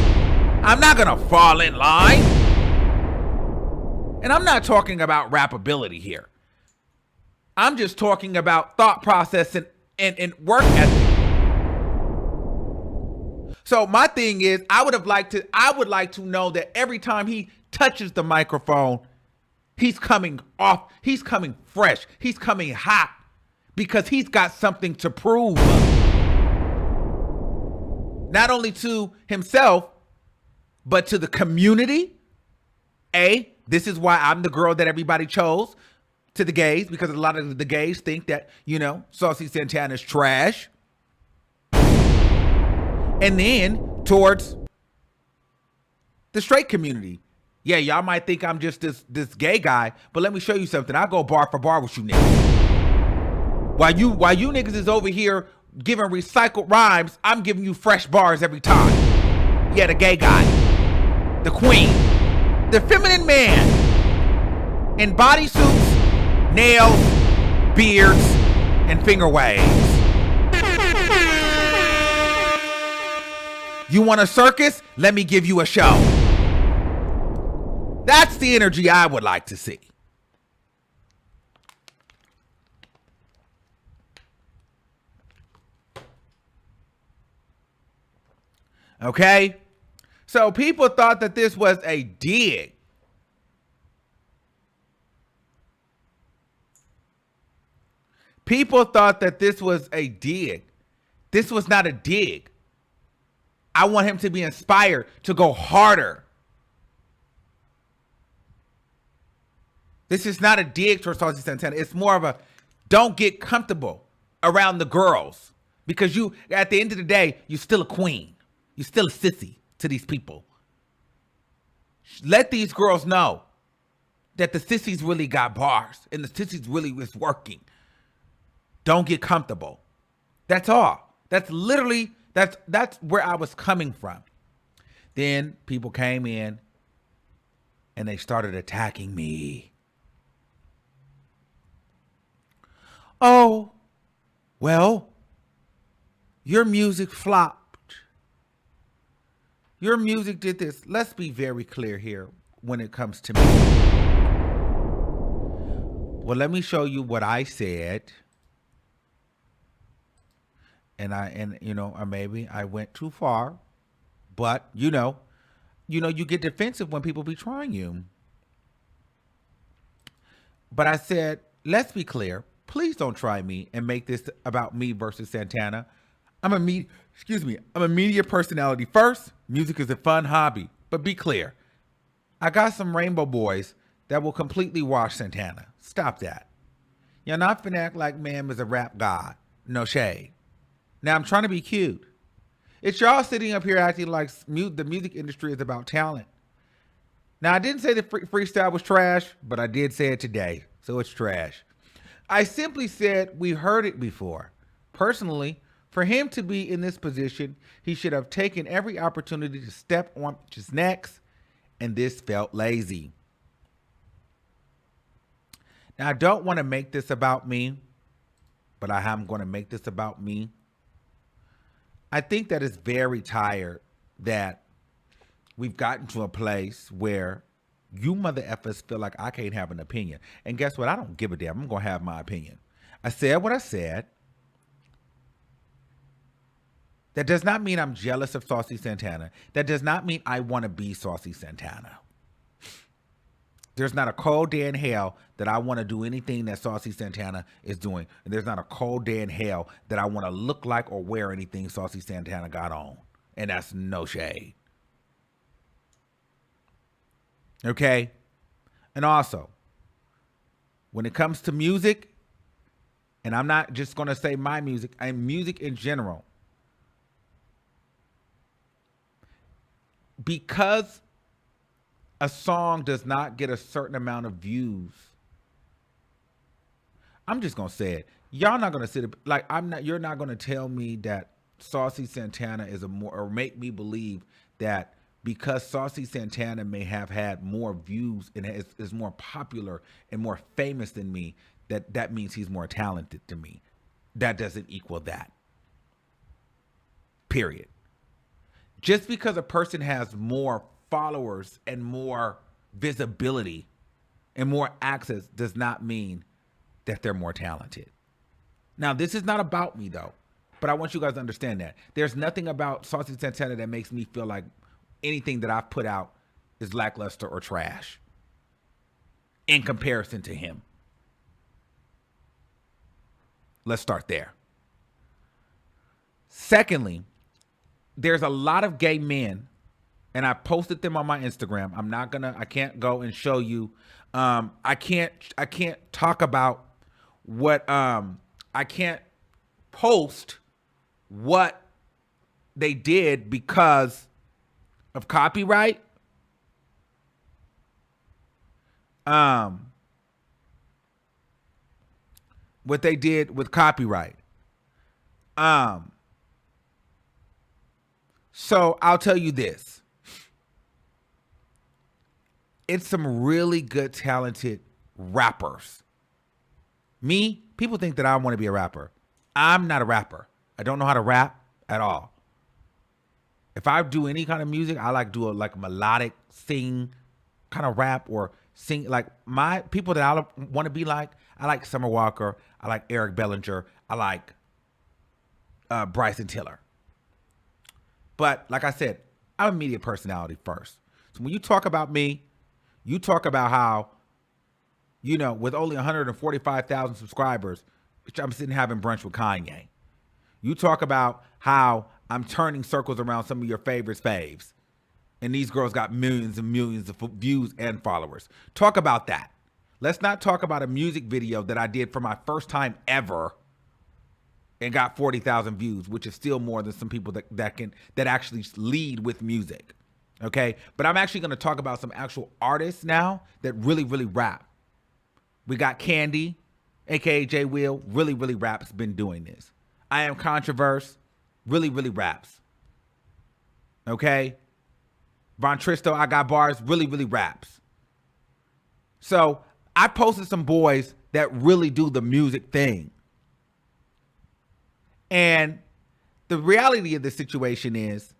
A: I'm not gonna fall in line. And I'm not talking about rap ability here. I'm just talking about thought process and work ethic. So my thing is, I would like to know that every time he touches the microphone, he's coming off, he's coming fresh, he's coming hot, because he's got something to prove. Not only to himself, but to the community. This is why I'm the girl that everybody chose, to the gays, because a lot of the gays think that, Saucy Santana is trash. And then towards the straight community. Yeah, y'all might think I'm just this gay guy, but let me show you something. I go bar for bar with you niggas. While you niggas is over here giving recycled rhymes, I'm giving you fresh bars every time. Yeah, the gay guy, the queen, the feminine man in bodysuits, nails, beards, and finger waves. You want a circus? Let me give you a show. That's the energy I would like to see. Okay? So people thought that this was a dig. People thought that this was a dig. This was not a dig. I want him to be inspired to go harder. This is not a dig towards Saucy Santana. It's more of a don't get comfortable around the girls, because you, at the end of the day, you're still a queen. You're still a sissy to these people. Let these girls know that the sissies really got bars and the sissies really is working. Don't get comfortable. That's all. That's literally, that's where I was coming from. Then people came in and they started attacking me. Oh, well, your music flopped. Your music did this. Let's be very clear here when it comes to me. Well, let me show you what I said. And you know, or maybe I went too far, but you get defensive when people be trying you. But I said, let's be clear. Please don't try me and make this about me versus Santana. I'm a media personality first. Music is a fun hobby, but be clear. I got some rainbow boys that will completely wash Santana. Stop that. You're not finna act like ma'am is a rap god. No shade. Now I'm trying to be cute. It's y'all sitting up here acting like the music industry is about talent. Now I didn't say the freestyle was trash, but I did say it today, so it's trash. I simply said we heard it before. Personally, for him to be in this position, he should have taken every opportunity to step on his necks, and this felt lazy. Now, I don't want to make this about me, but I am going to make this about me. I think that it's very tired that we've gotten to a place where you mother effers feel like I can't have an opinion. And guess what? I don't give a damn. I'm going to have my opinion. I said what I said. That does not mean I'm jealous of Saucy Santana. That does not mean I want to be Saucy Santana. There's not a cold day in hell that I want to do anything that Saucy Santana is doing. And there's not a cold day in hell that I want to look like or wear anything Saucy Santana got on. And that's no shade. Okay? And also, when it comes to music, and I'm not just going to say my music, I'm music in general. Because a song does not get a certain amount of views, I'm just going to say it. Y'all not going to sit like you're not going to tell me that Saucy Santana is or make me believe that because Saucy Santana may have had more views and is more popular and more famous than me, that means he's more talented than me. That doesn't equal that. Period. Just because a person has more followers and more visibility and more access does not mean that they're more talented. Now, this is not about me, though, but I want you guys to understand that. There's nothing about Saucy Santana that makes me feel like anything that I've put out is lackluster or trash in comparison to him. Let's start there. Secondly, there's a lot of gay men, and I posted them on my Instagram. I can't go and show you. I can't talk about what, I can't post what they did because of copyright. What they did with copyright. So I'll tell you this. It's some really good, talented rappers. Me, people think that I want to be a rapper. I'm not a rapper. I don't know how to rap at all. If I do any kind of music, I like do a melodic sing kind of rap or sing. Like my people that I want to be like, I like Summer Walker. I like Eric Bellinger. I like Bryson Tiller. But like I said, I'm a media personality first. So when you talk about me, you talk about how, with only 145,000 subscribers, I'm sitting having brunch with Kanye. You talk about how I'm turning circles around some of your faves. And these girls got millions and millions of views and followers. Talk about that. Let's not talk about a music video that I did for my first time ever and got 40,000 views, which is still more than some people that actually lead with music. Okay? But I'm actually going to talk about some actual artists now that really, really rap. We got Candy, aka J Will, really, really raps, been doing this. I Am Controverse, really, really raps. Okay? Von Tristo, I Got Bars, really, really raps. So I posted some boys that really do the music thing. And the reality of the situation is,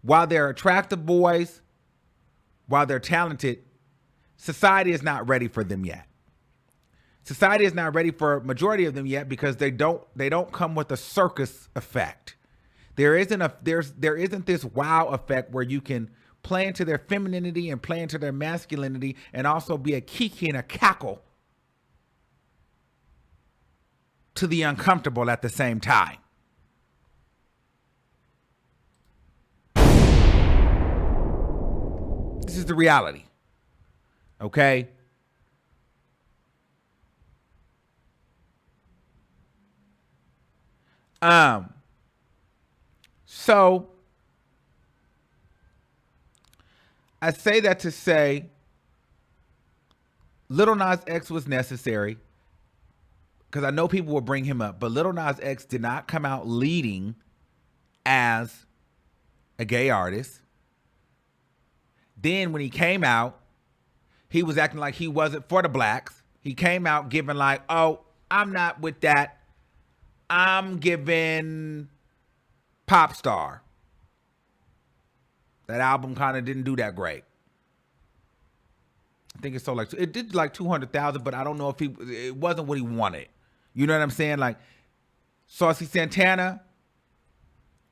A: while they're attractive boys, while they're talented, society is not ready for them yet. Society is not ready for a majority of them yet because they don't come with a circus effect. There isn't this wow effect where you can play into their femininity and play into their masculinity and also be a kiki and a cackle to the uncomfortable at the same time. This is the reality. Okay? So I say that to say Lil Nas X was necessary because I know people will bring him up, but Lil Nas X did not come out leading as a gay artist. Then when he came out, he was acting like he wasn't for the blacks. He came out giving like, oh, I'm not with that. I'm giving Pop Star. That album kind of didn't do that great. I think it did like 200,000, but I don't know if it wasn't what he wanted. You know what I'm saying? Like Saucy Santana.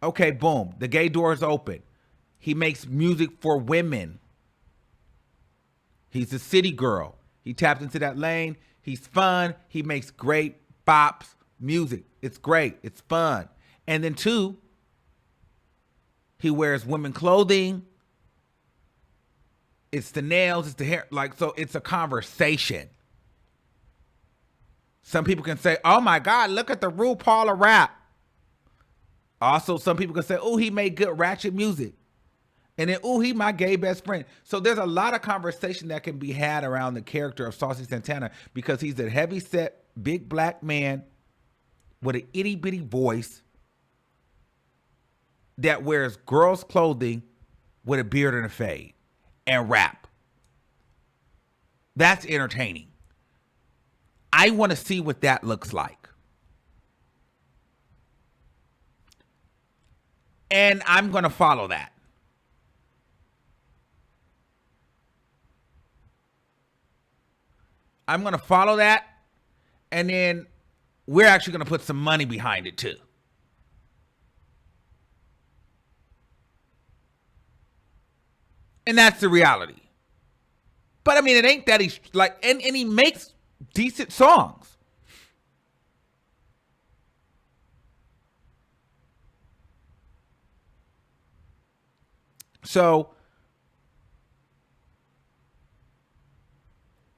A: Okay, boom. The gay door is open. He makes music for women. He's a city girl. He tapped into that lane. He's fun. He makes great bops music. It's great. It's fun. And then 2, he wears women clothing. It's the nails. It's the hair. Like, so it's a conversation. Some people can say, oh my God, look at the RuPaul of rap. Also, some people can say, oh, he made good ratchet music. And then, oh, he my gay best friend. So there's a lot of conversation that can be had around the character of Saucy Santana because he's a heavy-set, big black man with an itty-bitty voice that wears girls' clothing with a beard and a fade and rap. That's entertaining. I want to see what that looks like. And I'm going to follow that. I'm going to follow that. And then we're actually going to put some money behind it too. And that's the reality. But I mean, it ain't that he's like, and he makes decent songs. So,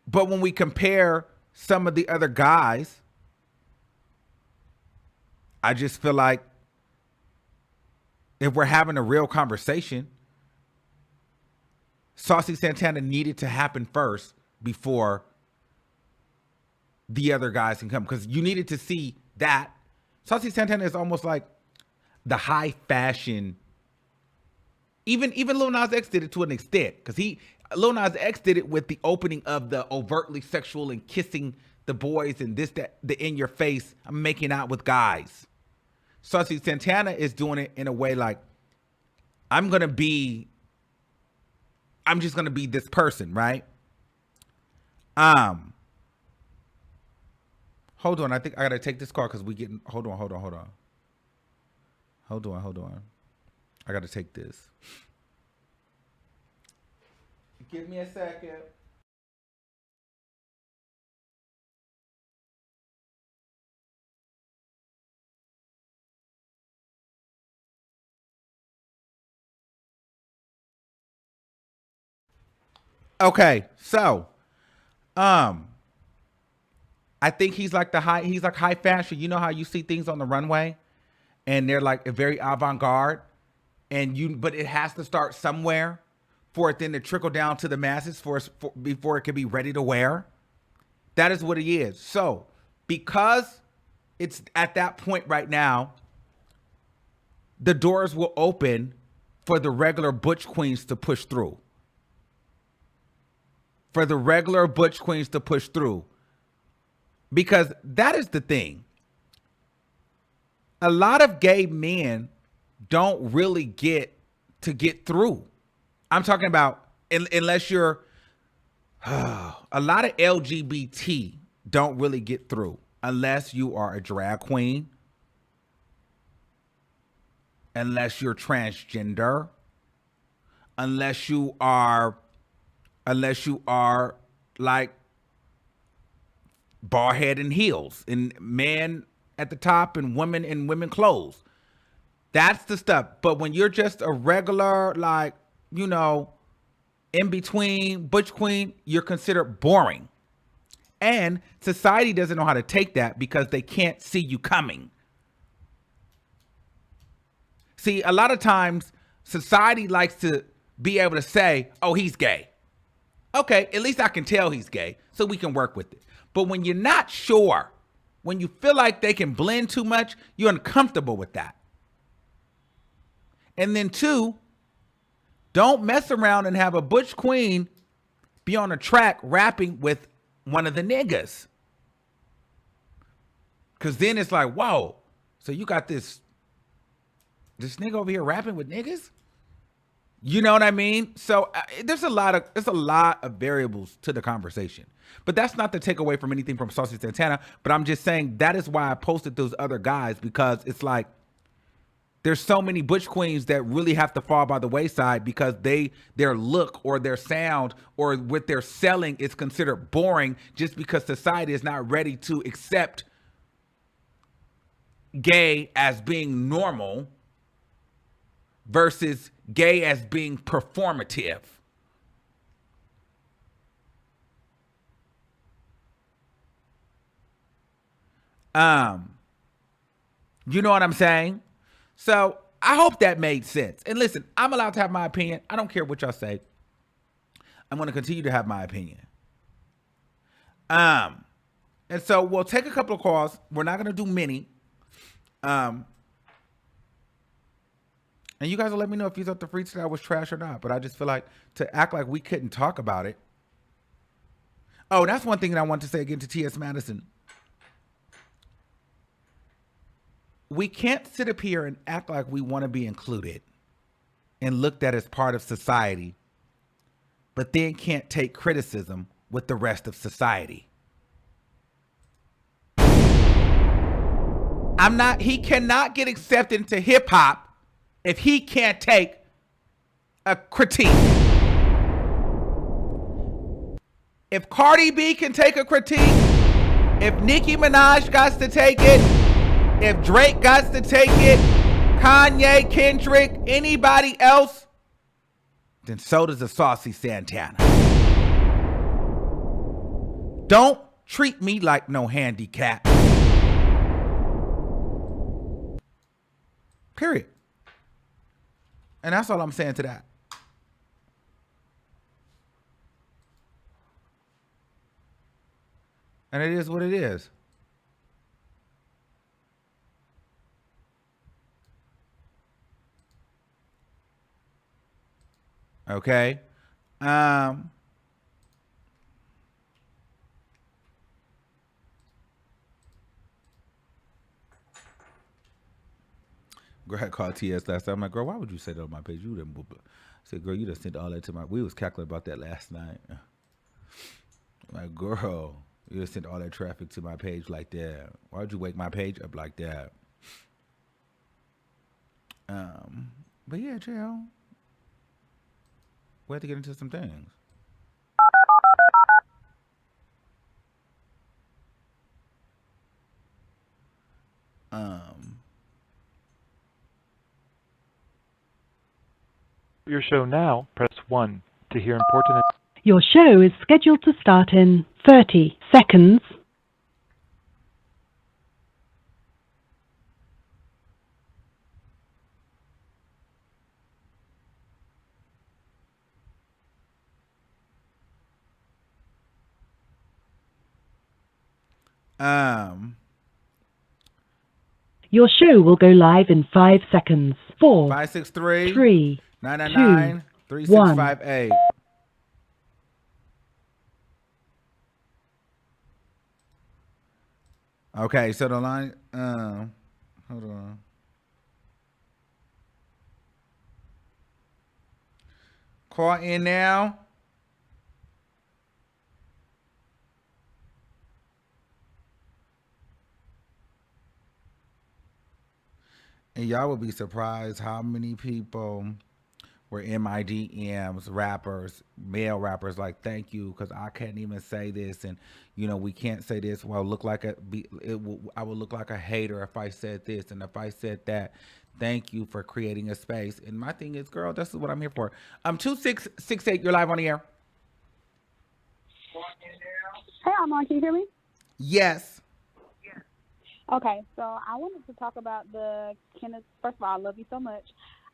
A: but when we compare some of the other guys, I just feel like if we're having a real conversation, Saucy Santana needed to happen first before the other guys can come, because you needed to see that. Saucy Santana is almost like the high fashion. Even Lil Nas X did it to an extent, because Lil Nas X did it with the opening of the overtly sexual and kissing the boys and the in your face, I'm making out with guys. Saucy Santana is doing it in a way like, I'm just gonna be this person, right? Hold on, I think I gotta take this call because hold on. I gotta take this. Give me a second. Okay, so, I think he's like high fashion. You know how you see things on the runway, and they're like very avant-garde, but it has to start somewhere for it then to trickle down to the masses before it can be ready to wear. That is what he is. So, because it's at that point right now, the doors will open for the regular butch queens to push through. For the regular butch queens to push through. Because that is the thing. A lot of gay men don't really get through. I'm talking about unless you're a lot of LGBT don't really get through unless you are a drag queen, unless you're transgender, unless you are like bald head and heels and man at the top and women in women clothes. That's the stuff. But when you're just a regular, like, you know, in between butch queen, you're considered boring. And society doesn't know how to take that because they can't see you coming. See, a lot of times society likes to be able to say, oh, he's gay. Okay, at least I can tell he's gay, so we can work with it. But when you're not sure, when you feel like they can blend too much, you're uncomfortable with that. And then two, don't mess around and have a butch queen be on a track rapping with one of the niggas. Because then it's like, whoa, so you got this nigga over here rapping with niggas? You know what I mean? So there's a lot of variables to the conversation. But that's not to take away from anything from Saucy Santana. But I'm just saying that is why I posted those other guys, because it's like there's so many butch queens that really have to fall by the wayside because their look or their sound or what they're selling is considered boring just because society is not ready to accept gay as being normal versus gay as being performative. You know what I'm saying? So I hope that made sense. And listen, I'm allowed to have my opinion. I don't care what y'all say. I'm going to continue to have my opinion. And so we'll take a couple of calls. We're not going to do many. And you guys will let me know if you thought the freestyle was trash or not. But I just feel like to act like we couldn't talk about it. Oh, that's one thing that I want to say again to T.S. Madison. We can't sit up here and act like we want to be included and looked at as part of society, but then can't take criticism with the rest of society. He cannot get accepted into hip hop if he can't take a critique. If Cardi B can take a critique, if Nicki Minaj got to take it, if Drake got to take it, Kanye, Kendrick, anybody else, then so does the Saucy Santana. Don't treat me like no handicap. Period. And that's all I'm saying to that. And it is what it is. Okay. Go ahead, call TS last time. I'm like, girl, why would you say that on my page? You didn't. I said, girl, you just sent all that to my. We was calculating about that last night. My girl, you just sent all that traffic to my page like that. Why would you wake my page up like that? But yeah, Jill. We have to get into some things.
I: Your show now, press 1. To hear important... Your show is scheduled to start in 30 seconds. Your show will go live in 5 seconds. 4,
A: 563
I: 3,
A: 999
I: 2,
A: 3658. Okay, so the line, hold on. Call in now. And y'all would be surprised how many people were in my DMs, rappers, male rappers, like, thank you, because I can't even say this, and we can't say this. Well, I would look like a hater if I said this, and if I said that. Thank you for creating a space. And my thing is, girl, this is what I'm here for. 2668, you're live on the air.
J: Hey, Armon, can you hear me?
A: Yes.
J: Okay, so I wanted to talk about the Kenneth. First of all, I love you so much.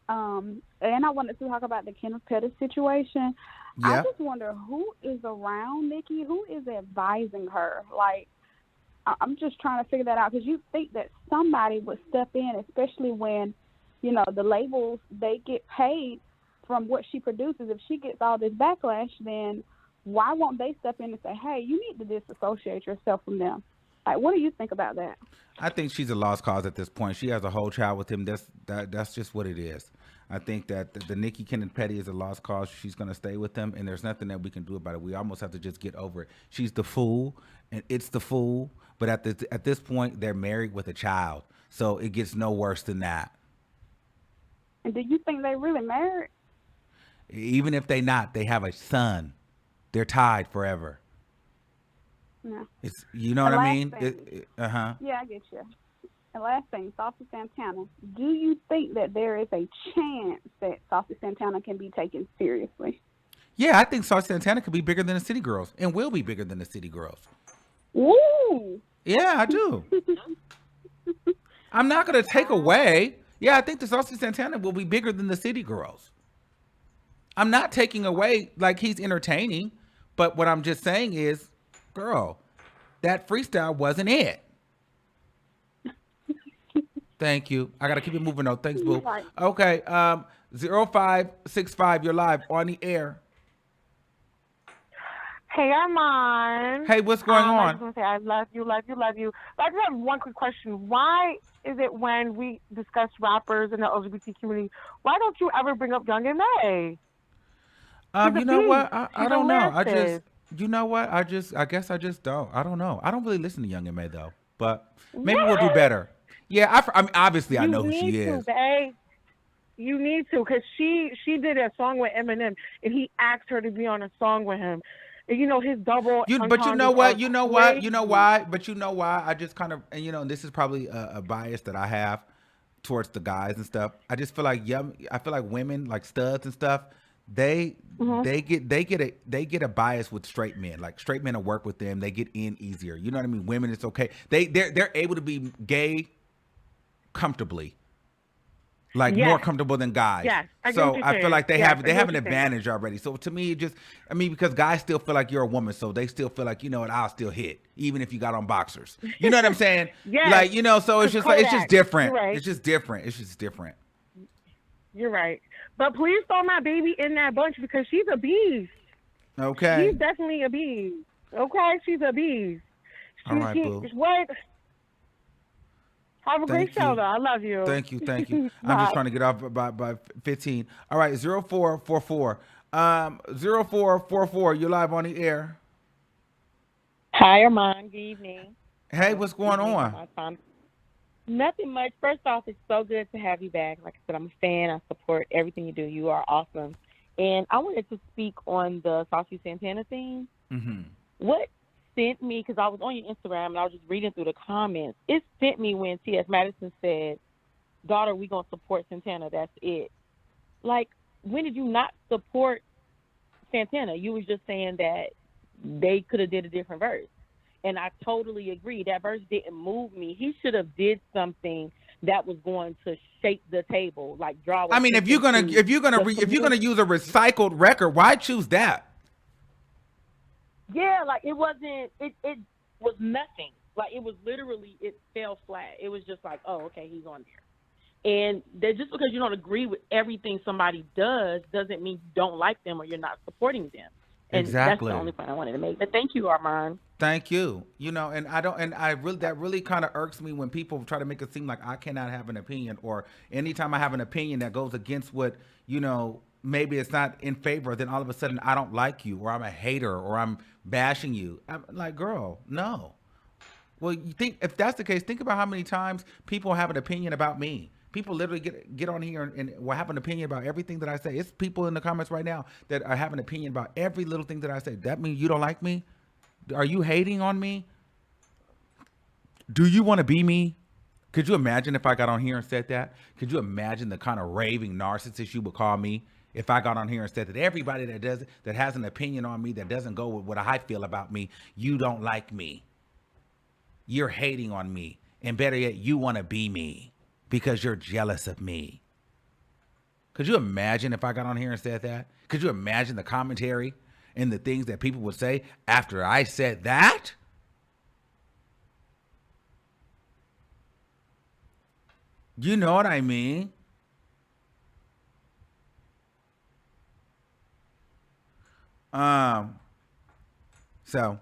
J: And I wanted to talk about the Kenneth Pettis situation.
A: Yeah.
J: I just wonder who is around Nicki, who is advising her. Like, I'm just trying to figure that out, because you think that somebody would step in, especially when, the labels, they get paid from what she produces. If she gets all this backlash, then why won't they step in and say, hey, you need to disassociate yourself from them? Like, what do you think about that?
A: I think she's a lost cause at this point. She has a whole child with him. That's just what it is. I think that the Nicki Kenneth Petty is a lost cause. She's going to stay with him, and there's nothing that we can do about it. We almost have to just get over it. She's the fool, and it's the fool. But at this point, they're married with a child, so it gets no worse than that.
J: And do you think they really married?
A: Even if they not, they have a son. They're tied forever.
J: Yeah.
A: It's what I mean?
J: Yeah, I get you. And last thing, Saucy Santana. Do you think that there is a chance that Saucy Santana can be taken seriously?
A: Yeah, I think Saucy Santana could be bigger than the City Girls, and will be bigger than the City Girls.
J: Ooh.
A: Yeah, I do. I'm not going to take away. Yeah, I think the Saucy Santana will be bigger than the City Girls. I'm not taking away, like, he's entertaining, but what I'm just saying is, girl, that freestyle wasn't it. Thank you. I got to keep it moving, though. Thanks, boo. Okay, 0565, you're live on the air.
K: Hey, Armon.
A: Hey, what's going on?
K: I just want to say I love you. But I just have one quick question. Why is it when we discuss rappers in the LGBT community, why don't you ever bring up Young M.A.?
A: You know what? I don't know. I guess I just don't. I don't know. I don't really listen to Young M.A. though, but maybe we'll do better. Yeah, I mean, obviously I know who she is.
K: Babe. You need to, because she did a song with Eminem, and he asked her to be on a song with him. And, his double.
A: But you know what? You know why? But you know why? I just kind of, and this is probably a bias that I have towards the guys and stuff. I just feel like women, like studs and stuff, they get a bias with straight men. Like, straight men will work with them. They get in easier. You know what I mean? Women, it's okay. They're able to be gay comfortably. Like, more comfortable than guys.
K: Yes,
A: so I feel like they have an advantage already. So to me, because guys still feel like you're a woman, so they still feel like, I'll still hit, even if you got on boxers. You know what I'm saying?
K: Yes.
A: Like, so it's just like, it's just different.
K: Right.
A: It's just different. It's just different.
K: You're right. But please throw my baby in that bunch, because she's a beast.
A: Okay.
K: She's definitely a beast. Okay? She's a beast.
A: All right, boo.
K: What? Have a great show, though. I love you.
A: Thank you. I'm just trying to get off by 15. All right, 0444. 0444, you're live on the air.
L: Hi, Armon. Good evening.
A: Hey, what's going on?
L: Nothing much. First off, it's so good to have you back. Like I said, I'm a fan. I support everything you do. You are awesome. And I wanted to speak on the Saucy Santana thing.
A: Mm-hmm.
L: What sent me, because I was on your Instagram and I was just reading through the comments, it sent me when T.S. Madison said, daughter, we going to support Santana. That's it. Like, when did you not support Santana. You was just saying that they could have did a different verse, and I totally agree. That verse didn't move me. He should have did something that was going to shake the table, like draw.
A: I mean, if you're gonna use a recycled record, why choose that?
L: Yeah, like it wasn't. It was nothing. Like it was literally, it fell flat. It was just like, oh, okay, he's on there. And that just because you don't agree with everything somebody does doesn't mean you don't like them or you're not supporting them. And
A: exactly.
L: That's the only point I wanted to make. But thank you, Armon.
A: Thank you. You know, and that really kind of irks me when people try to make it seem like I cannot have an opinion, or anytime I have an opinion that goes against what, you know, maybe it's not in favor, then all of a sudden I don't like you, or I'm a hater, or I'm bashing you. I'm like, girl, no. Well, you think, if that's the case, think about how many times people have an opinion about me. People literally get on here and will have an opinion about everything that I say. It's people in the comments right now that are having an opinion about every little thing that I say. That means you don't like me? Are you hating on me? Do you want to be me? Could you imagine if I got on here and said that? Could you imagine the kind of raving narcissist you would call me if I got on here and said that everybody that has an opinion on me that doesn't go with what I feel about me, you don't like me. You're hating on me. And better yet, you want to be me because you're jealous of me. Could you imagine if I got on here and said that? Could you imagine the commentary and the things that people would say after I said that? You know what I mean? So,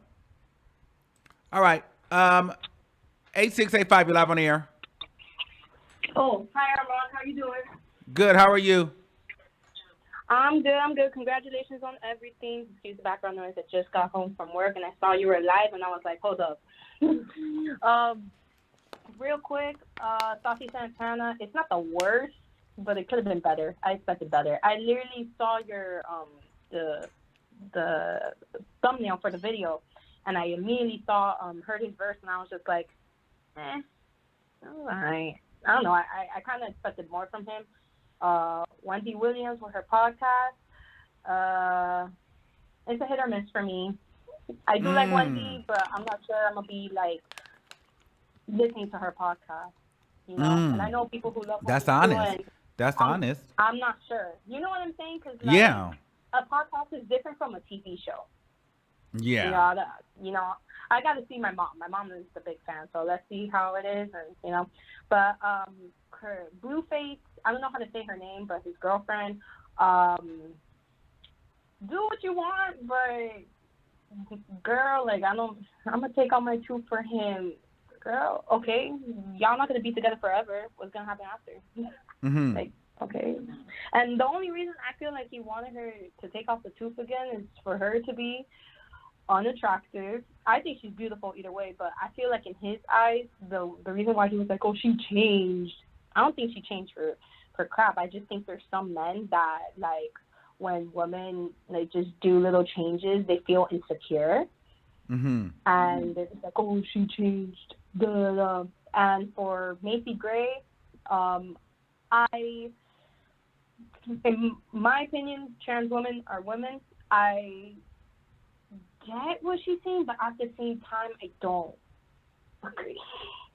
A: all right. 8685, you're live on the air.
M: Oh, hi, Armon. How you doing?
A: Good. How are you?
M: I'm good. I'm good. Congratulations on everything. Excuse the background noise. I just got home from work and I saw you were live and I was like, hold up. Real quick, Saucy Santana. It's not the worst, but it could have been better. I expected better. I literally saw your the thumbnail for the video, and I immediately heard his verse, and I was just like, all right. I don't know. I kind of expected more from him. Wendy Williams with her podcast. It's a hit or miss for me. I do like Wendy, but I'm not sure I'm gonna be like listening to her podcast. You know, and I know people who love.
A: That's honest. That's honest.
M: I'm not sure. You know what I'm saying? Because
A: yeah,
M: a podcast is different from a TV show.
A: Yeah.
M: You know, I got to see my mom. My mom is a big fan, so let's see how it is, and you know. But her Blueface, I don't know how to say her name, but his girlfriend, do what you want, but girl, like I'm gonna take all my truth for him. Girl, okay, y'all not gonna be together forever. What's gonna happen after?
A: Mm-hmm.
M: Like, okay. And the only reason I feel like he wanted her to take off the tooth again is for her to be unattractive. I think she's beautiful either way, but I feel like in his eyes, the reason why he was like, oh, she changed. I don't think she changed for crap. I just think there's some men that, like, when women, like, just do little changes, they feel insecure.
A: Mm-hmm.
M: And they're just like, oh, she changed. And for Macy Gray, in my opinion, trans women are women. I get what she's saying, but at the same time, I don't agree.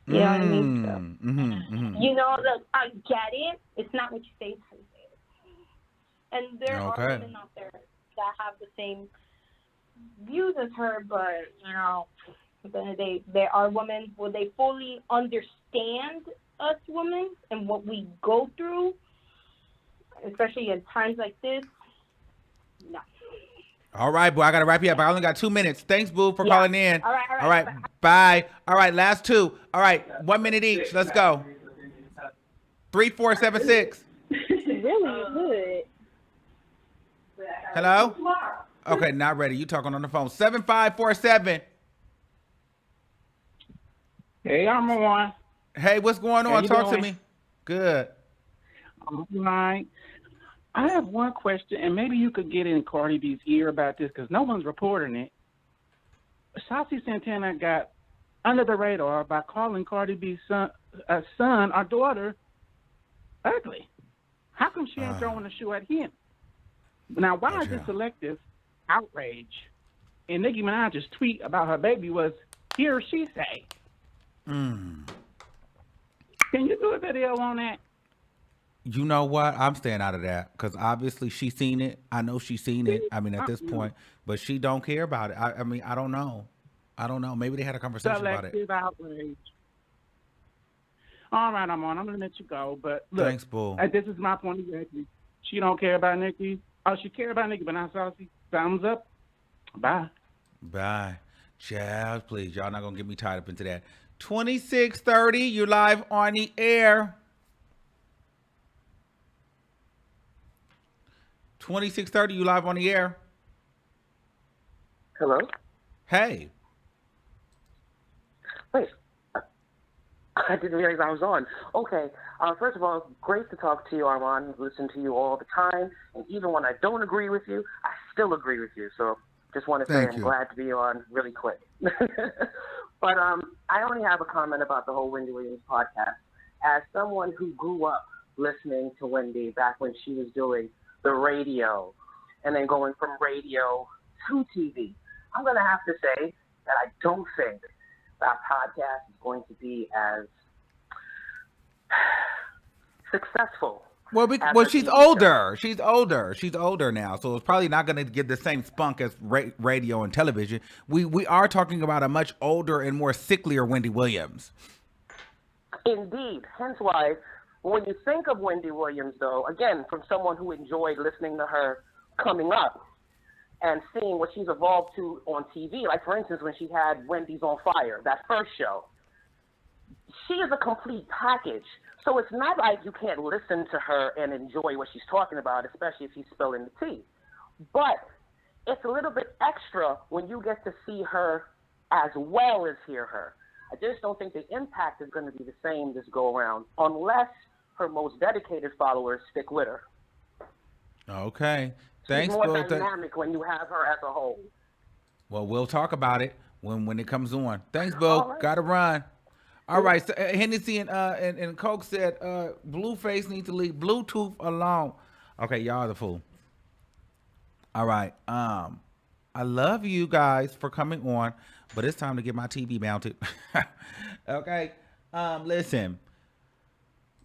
M: You know what I mean? So, you know, I get it. It's not what you say, it's how you say it. And there are women out there that have the same views as her, but, you know, at the end of the day, there are women, will they fully understand us women and what we go through, especially at times like this? No.
A: All right, boo. I got to wrap you up. I only got 2 minutes. Thanks, boo, for calling in.
M: All
A: right. Bye. All right, last two. All right, 1 minute each. Let's go. 3476.
M: Really good.
A: Hello? Okay, not ready. You talking on the phone. 7547.
N: Hey, I'm on.
A: Hey, what's going on? Talk to me. Good.
N: All right. I have one question, and maybe you could get in Cardi B's ear about this because no one's reporting it. Saucy Santana got under the radar by calling Cardi B's son or daughter ugly. How come she ain't throwing a shoe at him? Now, why is it selective outrage. And Nicki Minaj's tweet about her baby was, "Here she say."
A: Mm.
N: Can you do a video on that?
A: You know what? I'm staying out of that because obviously she's seen it. I know she's seen it. I mean, at this point, but she don't care about it. I mean, I don't know. I don't know. Maybe they had a conversation about it.
N: Selective outrage. All right, Armon, I'm gonna let you go. But look,
A: Thanks, Boo.
N: this is my point of view. She don't care about Nicki. Oh, she care about Nicki, but not Saucy. Thumbs up. Bye.
A: Bye. Child, please. Y'all not going to get me tied up into that. 2630, you're live on the air. 2630, you live on the air.
O: Hello?
A: Hey.
O: Wait. I didn't realize I was on. Okay. First of all, great to talk to you, Armon. Listen to you all the time. And even when I don't agree with you, I still agree with you. So just want to say I'm glad to be on really quick. But I only have a comment about the whole Wendy Williams podcast. As someone who grew up listening to Wendy back when she was doing the radio and then going from radio to TV, I'm going to have to say that I don't think that podcast is going to be as successful.
A: Well, she's older. She's older. She's older now, so it's probably not going to give the same spunk as radio and television. We are talking about a much older and more sicklier Wendy Williams.
O: Indeed. Hence why, when you think of Wendy Williams, though, again, from someone who enjoyed listening to her coming up and seeing what she's evolved to on TV, like, for instance, when she had Wendy's on Fire, that first show, she is a complete package. So it's not like you can't listen to her and enjoy what she's talking about, especially if she's spilling the tea. But it's a little bit extra when you get to see her as well as hear her. I just don't think the impact is going to be the same this go around, unless her most dedicated followers stick with her.
A: Okay. Thanks,
O: She's more
A: Bill.
O: dynamic when you have her as a whole.
A: Well, we'll talk about it when it comes on. Thanks, Bill. Right. Gotta run. All right. So Hennessy and Coke said Blueface needs to leave Bluetooth alone. Okay, y'all the fool. All right. I love you guys for coming on, but it's time to get my TV mounted. Okay. Listen.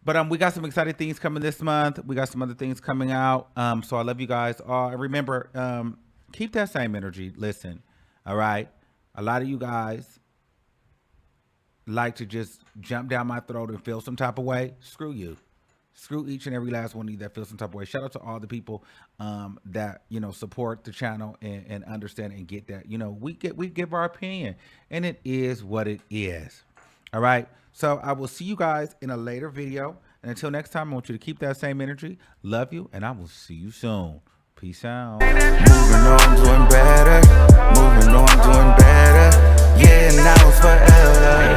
A: But we got some exciting things coming this month. We got some other things coming out. So I love you guys. Remember, keep that same energy. Listen. All right. A lot of you guys like to just jump down my throat and feel some type of way. Screw you. Screw each and every last one of you that feels some type of way. Shout out to all the people that, support the channel and understand and get that. We give our opinion, and it is what it is. All right. So I will see you guys in a later video. And until next time, I want you to keep that same energy. Love you, and I will see you soon. Peace out. Moving on